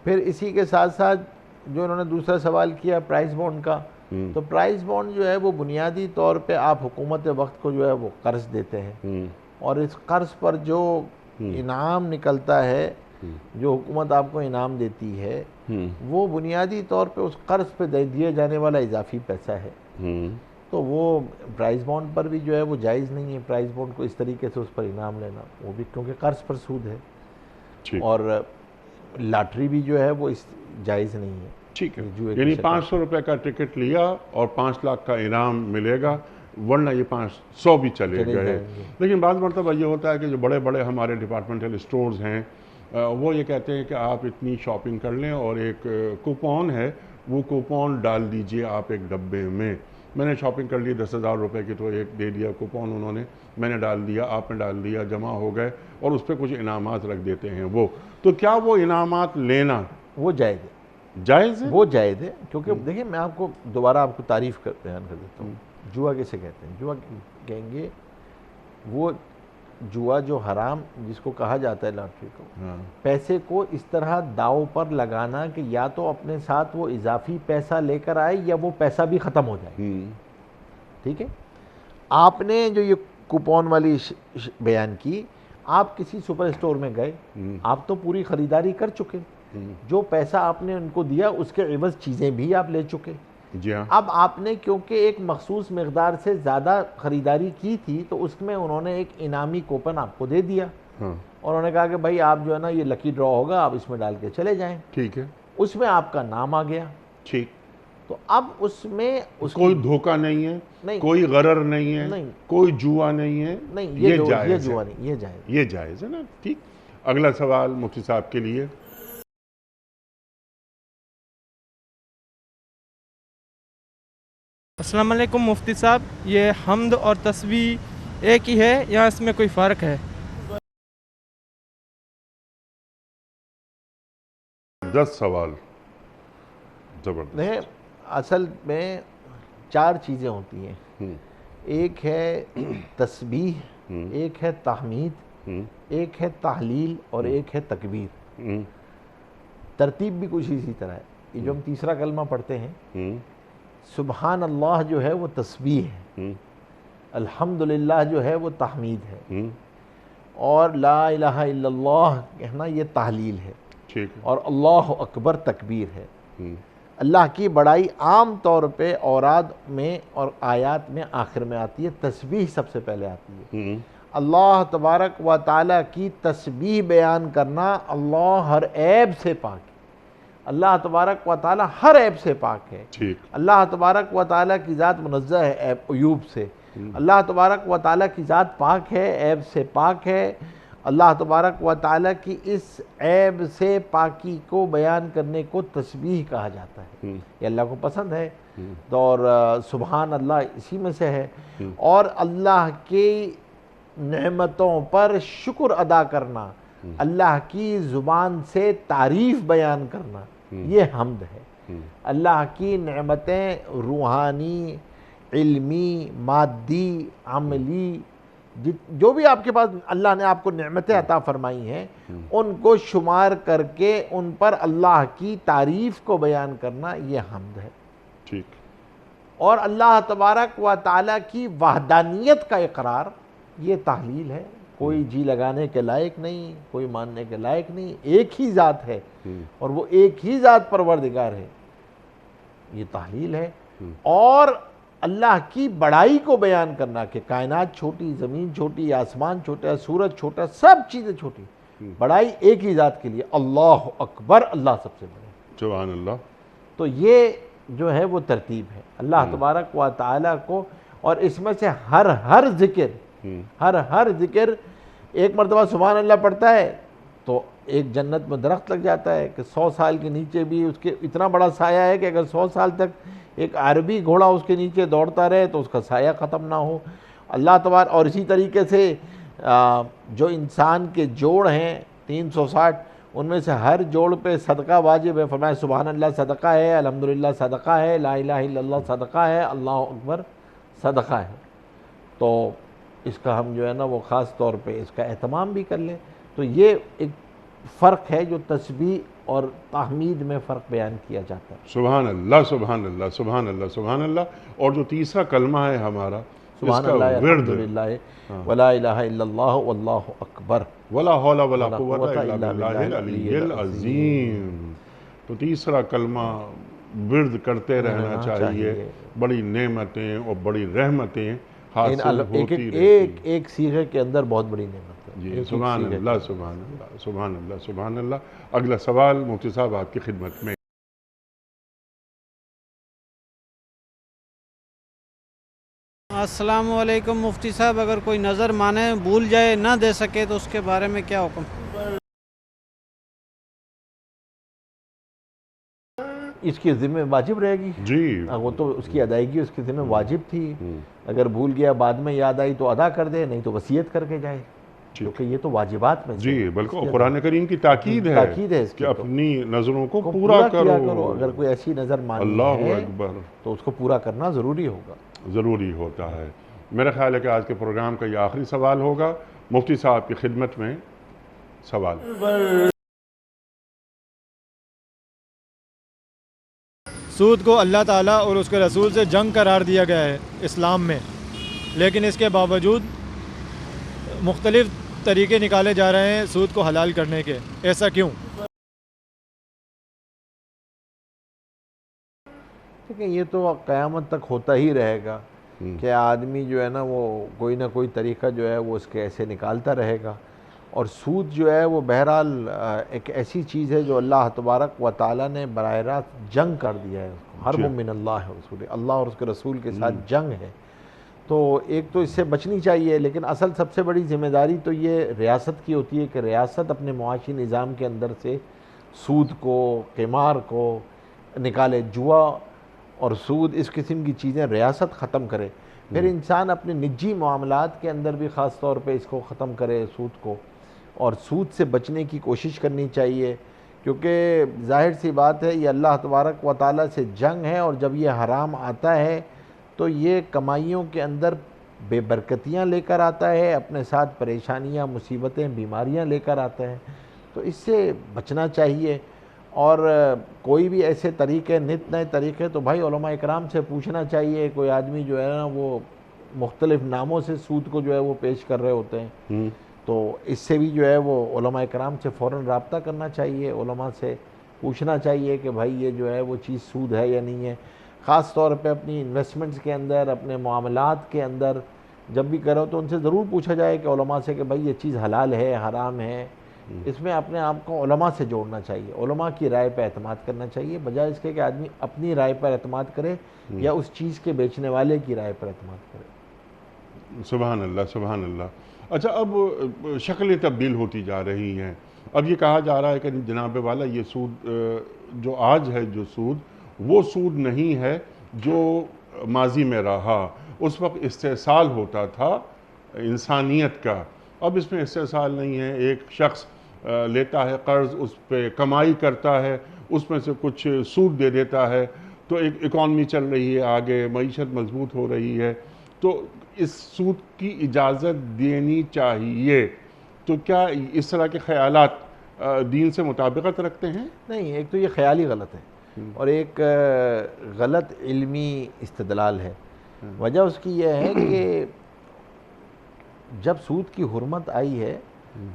پھر اسی کے ساتھ ساتھ جو انہوں نے دوسرا سوال کیا پرائز بانڈ کا، تو پرائز بانڈ جو ہے وہ بنیادی طور پہ آپ حکومت وقت کو جو ہے وہ قرض دیتے ہیں، اور اس قرض پر جو انعام نکلتا ہے، جو حکومت آپ کو انعام دیتی ہے، وہ بنیادی طور پہ اس قرض پہ دیے جانے والا اضافی پیسہ ہے، تو وہ پرائز بانڈ پر بھی جو ہے وہ جائز نہیں ہے۔ پرائز بانڈ کو اس طریقے سے اس پر انعام لینا، وہ بھی کیونکہ قرض پر سود ہے، اور لاٹری بھی جو ہے وہ جائز نہیں ہے۔ ٹھیک ہے، یعنی 500 روپے کا ٹکٹ لیا اور 5 لاکھ کا انعام ملے گا، ورنہ یہ 500 بھی چلے گئے۔ لیکن بعض مرتبہ یہ ہوتا ہے کہ جو بڑے بڑے ہمارے ڈپارٹمنٹل اسٹورز ہیں وہ یہ کہتے ہیں کہ آپ اتنی شاپنگ کر لیں اور ایک کوپون ہے، وہ کوپون ڈال دیجئے آپ ایک ڈبے میں۔ میں نے شاپنگ کر لی 10,000 روپے کی، تو ایک دے دیا کوپون انہوں نے، میں نے ڈال دیا، آپ نے ڈال دیا، جمع ہو گئے، اور اس پہ کچھ انعامات رکھ دیتے ہیں وہ، تو کیا وہ انعامات لینا وہ جائز ہے؟ جائز ہے؟ وہ جائز ہے، کیونکہ دیکھیں میں آپ کو دوبارہ آپ کو تعریف بیان کر دیتا ہوں۔ جوا کیسے کہتے ہیں؟ جوا کہیں گے وہ جوا جو حرام جس کو کہا جاتا ہے لاٹری کو، پیسے کو اس طرح داؤ پر لگانا کہ یا تو اپنے ساتھ وہ اضافی پیسہ لے کر آئے یا وہ پیسہ بھی ختم ہو جائے، ٹھیک ہے؟ آپ نے جو یہ کوپون والی بیان کی، آپ کسی سپر اسٹور میں گئے، آپ تو پوری خریداری کر چکے، جو پیسہ آپ نے ان کو دیا اس کے عوض چیزیں بھی آپ لے چکے، جی ہاں۔ اب آپ نے کیونکہ ایک مخصوص مقدار سے زیادہ خریداری کی تھی تو اس میں انہوں نے ایک انعامی کوپن آپ کو دے دیا، اور انہوں نے کہا کہ بھائی آپ جو ہے نا یہ لکی ڈرا ہوگا، آپ اس میں ڈال کے چلے جائیں، ٹھیک ہے، اس میں آپ کا نام آ گیا، ٹھیک، تو اب اس میں کوئی دھوکہ نہیں ہے، کوئی غرر نہیں ہے، کوئی جوا نہیں ہے، نہیں، یہ جائز ہے، جوا نہیں، یہ جائز، یہ جائز ہے نا، ٹھیک۔ اگلا سوال مفتی صاحب کے لیے۔ السلام علیکم مفتی صاحب، یہ حمد اور تسبیح ایک ہی ہے یا اس میں کوئی فرق ہے؟ 10 سوال، زبردست۔ اصل میں 4 چیزیں ہوتی ہیں، ایک ہے تسبیح، ایک ہے تحمید، ایک ہے تحلیل اور ایک ہے تکبیر۔ ترتیب بھی کچھ اسی طرح ہے۔ یہ جو ہم تیسرا کلمہ پڑھتے ہیں، سبحان اللہ جو ہے وہ تسبیح ہے، الحمدللہ جو ہے وہ تحمید ہے، اور لا الہ الا اللہ کہنا یہ تحلیل ہے، اور اللہ اکبر تکبیر ہے۔ اللہ کی بڑائی عام طور پہ اوراد میں اور آیات میں آخر میں آتی ہے، تسبیح سب سے پہلے آتی ہے۔ اللہ تبارک و تعالیٰ کی تسبیح بیان کرنا، اللہ ہر عیب سے پاک ہے، اللہ تبارک و تعالیٰ ہر عیب سے پاک ہے، اللہ تبارک و تعالیٰ کی ذات منزہ ہے عیب عیوب سے، اللہ تبارک و تعالیٰ کی ذات پاک ہے، عیب سے پاک ہے. اللہ تبارک و تعالیٰ کی اس عیب سے پاکی کو بیان کرنے کو تسبیح کہا جاتا ہے. یہ اللہ کو پسند ہے اور سبحان اللہ اسی میں سے ہے. اور اللہ کی نعمتوں پر شکر ادا کرنا، اللہ کی زبان سے تعریف بیان کرنا، یہ حمد ہے. اللہ کی نعمتیں روحانی، علمی، مادی، عملی، جو بھی آپ کے پاس اللہ نے آپ کو نعمتیں عطا فرمائی ہیں، ان کو شمار کر کے ان پر اللہ کی تعریف کو بیان کرنا، یہ حمد ہے. ٹھیک. اور اللہ تبارک و تعالیٰ کی وحدانیت کا اقرار، یہ تحلیل ہے. کوئی جی لگانے کے لائق نہیں، کوئی ماننے کے لائق نہیں، ایک ہی ذات ہے اور وہ ایک ہی ذات پروردگار ہے، یہ تحلیل ہے. اور اللہ کی بڑائی کو بیان کرنا کہ کائنات چھوٹی، زمین چھوٹی، آسمان چھوٹا، سورج چھوٹا، سب چیزیں چھوٹی، بڑائی ایک ہی ذات کے لیے. اللہ اکبر، اللہ سب سے بڑے. سبحان اللہ. تو یہ جو ہے وہ ترتیب ہے اللہ تبارک و تعالیٰ کو. اور اس میں سے ہر ذکر ایک مرتبہ سبحان اللہ پڑھتا ہے تو ایک جنت میں درخت لگ جاتا ہے کہ 100 سال کے نیچے بھی اس کے اتنا بڑا سایہ ہے کہ اگر 100 سال تک ایک عربی گھوڑا اس کے نیچے دوڑتا رہے تو اس کا سایہ ختم نہ ہو. اللہ تبارک. اور اسی طریقے سے جو انسان کے جوڑ ہیں 360، ان میں سے ہر جوڑ پہ صدقہ واجب ہے. فرمایا سبحان اللہ صدقہ ہے، الحمدللہ صدقہ ہے، لا الہ الا اللہ صدقہ ہے، اللہ اکبر صدقہ ہے. تو اس کا ہم جو ہے نا وہ خاص طور پہ اس کا اہتمام بھی کر لیں. تو یہ ایک فرق ہے جو تسبیح اور تحمید میں فرق بیان کیا جاتا ہے. سبحان اللہ، سبحان اللہ، سبحان اللہ، سبحان اللہ. اور جو تیسرا کلمہ ہے ہمارا، سبحان اللہ، الحمدللہ، ولا الہ الا اللہ، واللہ اکبر، ولا حول ولا قوت الا باللہ العلی العظیم. تو تیسرا کلمہ ورد کرتے رہنا چاہیے. بڑی نعمتیں اور بڑی رحمتیں حاصل ہوتی رہتی. ایک صیغے کے اندر بہت بڑی نعمت ہے. جی سبحان اللہ، سبحان اللہ، سبحان اللہ، سبحان اللہ. اگلا سوال مفتی صاحب آپ کی خدمت میں. السلام علیکم مفتی صاحب، اگر کوئی نظر مانے بھول جائے نہ دے سکے تو اس کے بارے میں کیا حکم؟ اس کی ذمہ واجب رہے گی. جی وہ تو اس کی ادائیگی اس کی ذمہ واجب تھی. اگر بھول گیا بعد میں یاد آئی تو ادا کر دے، نہیں تو وصیت کر کے جائے، کیونکہ یہ تو واجبات میں جی بلکہ قرآن کریم کی تاکید ہے اس کہ اپنی نظروں کو پورا کرو. اگر کوئی ایسی نظر مانی اللہ ہے اکبر تو اس کو پورا کرنا ضروری ہوگا. ضروری ہوتا ہے. میرا خیال ہے کہ آج کے پروگرام کا یہ آخری سوال ہوگا. مفتی صاحب کی خدمت میں سوال. سود کو اللہ تعالیٰ اور اس کے رسول سے جنگ قرار دیا گیا ہے اسلام میں، لیکن اس کے باوجود مختلف طریقے نکالے جا رہے ہیں سود کو حلال کرنے کے. ایسا کیوں؟ کہ یہ تو قیامت تک ہوتا ہی رہے گا کہ آدمی جو ہے نا وہ کوئی نہ کوئی طریقہ جو ہے وہ اس کے ایسے نکالتا رہے گا. اور سود جو ہے وہ بہرحال ایک ایسی چیز ہے جو اللہ تبارک و تعالیٰ نے براہ راست جنگ کر دیا ہے. اس کو حرب من اللہ رسول، اللہ اور اس کے رسول کے ساتھ جنگ ہے. تو ایک تو اس سے بچنی چاہیے، لیکن اصل سب سے بڑی ذمہ داری تو یہ ریاست کی ہوتی ہے کہ ریاست اپنے معاشی نظام کے اندر سے سود کو، قمار کو نکالے. جوا اور سود اس قسم کی چیزیں ریاست ختم کرے. پھر انسان اپنے نجی معاملات کے اندر بھی خاص طور پہ اس کو ختم کرے سود کو، اور سود سے بچنے کی کوشش کرنی چاہیے. کیونکہ ظاہر سی بات ہے یہ اللہ تبارک و تعالیٰ سے جنگ ہے، اور جب یہ حرام آتا ہے تو یہ کمائیوں کے اندر بے برکتیاں لے کر آتا ہے، اپنے ساتھ پریشانیاں، مصیبتیں، بیماریاں لے کر آتا ہے. تو اس سے بچنا چاہیے. اور کوئی بھی ایسے طریقے، نت نئے طریقے، تو بھائی علماء اکرام سے پوچھنا چاہیے. کوئی آدمی جو ہے نا وہ مختلف ناموں سے سود کو جو ہے وہ پیش کر رہے ہوتے ہیں، تو اس سے بھی جو ہے وہ علماء اکرام سے فوراً رابطہ کرنا چاہیے. علماء سے پوچھنا چاہیے کہ بھائی یہ جو ہے وہ چیز سود ہے یا نہیں ہے. خاص طور پہ اپنی انویسٹمنٹس کے اندر، اپنے معاملات کے اندر جب بھی کرو تو ان سے ضرور پوچھا جائے کہ علماء سے کہ بھائی یہ چیز حلال ہے، حرام ہے. اس میں اپنے آپ کو علماء سے جوڑنا چاہیے، علماء کی رائے پہ اعتماد کرنا چاہیے، بجائے اس کے کہ آدمی اپنی رائے پر اعتماد کرے یا اس چیز کے بیچنے والے کی رائے پر اعتماد کرے. سبحان اللہ سبحان اللہ۔ اچھا، اب شکلیں تبدیل ہوتی جا رہی ہیں، اب یہ کہا جا رہا ہے کہ جناب والا یہ سود جو آج ہے، جو سود وہ سود نہیں ہے جو ماضی میں رہا۔ اس وقت استحصال ہوتا تھا انسانیت کا، اب اس میں استحصال نہیں ہے۔ ایک شخص لیتا ہے قرض، اس پہ کمائی کرتا ہے، اس میں سے کچھ سود دے دیتا ہے، تو ایک اکانومی چل رہی ہے آگے، معیشت مضبوط ہو رہی ہے۔ تو اس سود کی اجازت دینی چاہیے، تو کیا اس طرح کے خیالات دین سے مطابقت رکھتے ہیں؟ نہیں، ایک تو یہ خیالی غلط ہے اور ایک غلط علمی استدلال ہے۔ وجہ اس کی یہ ہے کہ جب سود کی حرمت آئی ہے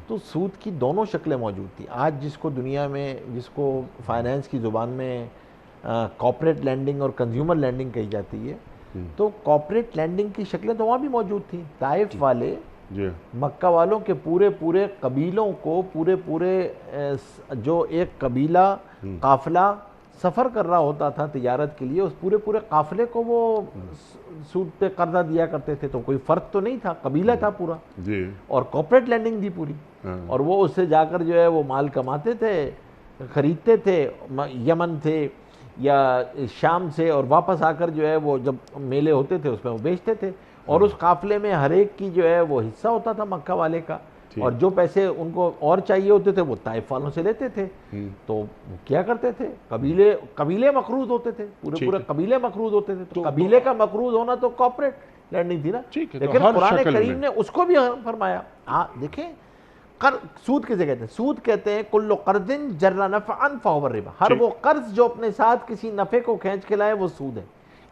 تو سود کی دونوں شکلیں موجود تھیں۔ آج جس کو دنیا میں، جس کو فائنینس کی زبان میں کارپوریٹ لینڈنگ اور کنزیومر لینڈنگ کہی جاتی ہے، تو کارپوریٹ لینڈنگ کی شکلیں تو وہاں بھی موجود تھیں۔ طائف والے مکہ والوں کے پورے قبیلوں کو، پورے جو ایک قبیلہ قافلہ سفر کر رہا ہوتا تھا تجارت کے لیے، اس پورے قافلے کو وہ سود پہ قرضہ دیا کرتے تھے۔ تو کوئی فرق تو نہیں تھا، قبیلہ تھا پورا، اور کارپوریٹ لینڈنگ تھی پوری، اور وہ اس سے جا کر جو ہے وہ مال کماتے تھے، خریدتے تھے، یمن تھے یا شام سے، اور واپس آ کر جو ہے وہ جب میلے ہوتے تھے اس میں وہ بیچتے تھے، اور اس قافلے میں ہر ایک کی جو ہے وہ حصہ ہوتا تھا مکہ والے کا، اور جو پیسے ان کو اور چاہیے ہوتے تھے وہ طائف والوں سے لیتے تھے۔ تو وہ کیا کرتے تھے، قبیلے مقروض ہوتے تھے، پورے قبیلے مقروض ہوتے تھے، تو قبیلے کا مقروض ہونا تو کارپوریٹ لینڈنگ تھی نا۔ لیکن قرآن کریم نے اس کو بھی فرمایا۔ دیکھیں سود کسے کہتے ہیں؟ سود کہتے ہیں کل قرض جر نفعا فہو الربا، ہر وہ قرض جو اپنے ساتھ کسی نفع کو کھینچ کے لائے وہ سود ہے،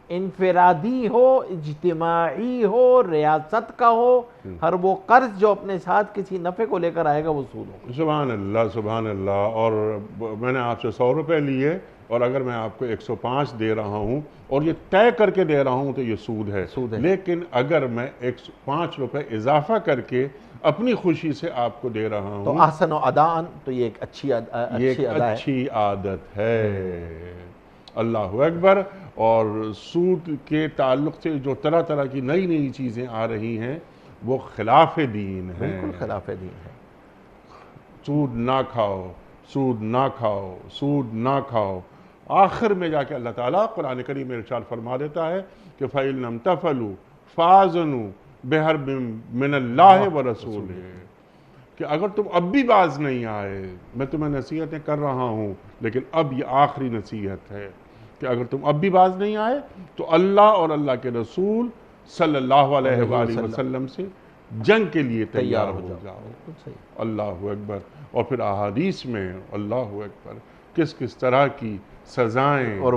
انفرادی ہو، اجتماعی ہو، ریاست کا ہو، ہر وہ قرض جو اپنے ساتھ کسی نفع کو لے کر آئے گا وہ سود ہوگا۔ سبحان اللہ سبحان اللہ۔ اور میں نے آپ سے 100 روپے لیے، اور اگر میں آپ کو 105 دے رہا ہوں اور یہ طے کر کے دے رہا ہوں تو یہ سود ہے۔ لیکن اگر میں 105 روپے اضافہ کر کے اپنی خوشی سے آپ کو دے رہا ہوں تو احسن و اداءً، تو یہ ایک اچھی عادت ہے۔ اللہ اکبر۔ اور سود کے تعلق سے جو طرح طرح کی نئی چیزیں آ رہی ہیں وہ خلاف دین ہیں، بالکل خلاف دین ہے۔ سود نہ کھاؤ، سود نہ کھاؤ، سود نہ کھاؤ۔ آخر میں جا کے اللہ تعالیٰ قرآن کریم میں ارشاد فرما دیتا ہے کہ فَإِن لَمْ تَفْعَلُوا فَأَذِنُوا بِحَرْبٍ مِّنَ اللَّهِ وَرَسُولِهِ، کہ اگر تم اب بھی باز نہیں آئے، میں تمہیں نصیحتیں کر رہا ہوں لیکن اب یہ آخری نصیحت ہے کہ اگر تم اب بھی باز نہیں آئے تو اللہ اور اللہ کے رسول صلی اللہ علیہ وآلہ وسلم سے جنگ کے لیے تیار ہو جاؤ۔ اللہ اکبر۔ اور پھر احادیث میں اللہ اکبر کس طرح کی سزائیں اور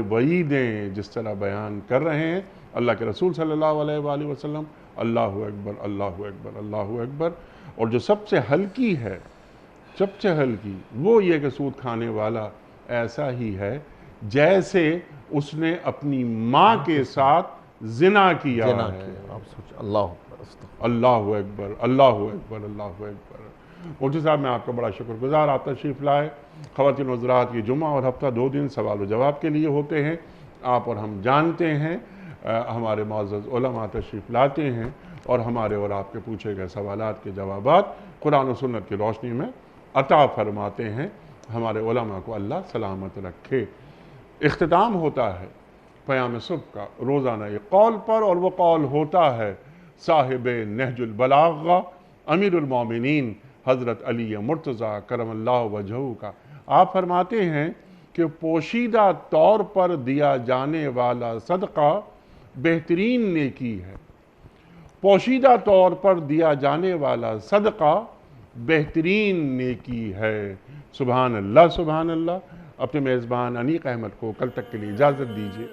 وعیدیں جس طرح بیان کر رہے ہیں اللہ کے رسول صلی اللہ علیہ وآلہ وسلم۔ اللہ اکبر اللہ اکبر اللہ اکبر۔ اور جو سب سے ہلکی ہے، سب سے ہلکی، وہ یہ کہ سود کھانے والا ایسا ہی ہے جیسے اس نے اپنی ماں کے ساتھ زنا کیا ہے۔ اللہ اکبر اللہ اکبر اللہ اکبر۔ مفتی صاحب میں آپ کا بڑا شکر گزار، آپ تشریف لائے۔ خواتین و حضرات، یہ جمعہ اور ہفتہ 2 دن سوال و جواب کے لیے ہوتے ہیں۔ آپ اور ہم جانتے ہیں، ہمارے معزز علماء تشریف لاتے ہیں اور ہمارے اور آپ کے پوچھے گئے سوالات کے جوابات قرآن و سنت کی روشنی میں عطا فرماتے ہیں۔ ہمارے علماء کو اللہ سلامت رکھے۔ اختتام ہوتا ہے پیام صبح کا روزانہ یہ قول پر، اور وہ قول ہوتا ہے صاحب نہج البلاغہ امیر المومنین حضرت علی مرتضیٰ کرم اللہ وجہہ کا۔ آپ فرماتے ہیں کہ پوشیدہ طور پر دیا جانے والا صدقہ بہترین نیکی ہے۔ پوشیدہ طور پر دیا جانے والا صدقہ بہترین نیکی ہے۔ سبحان اللہ سبحان اللہ۔ اپنے میزبان انیق احمد کو کل تک کے لیے اجازت دیجیے۔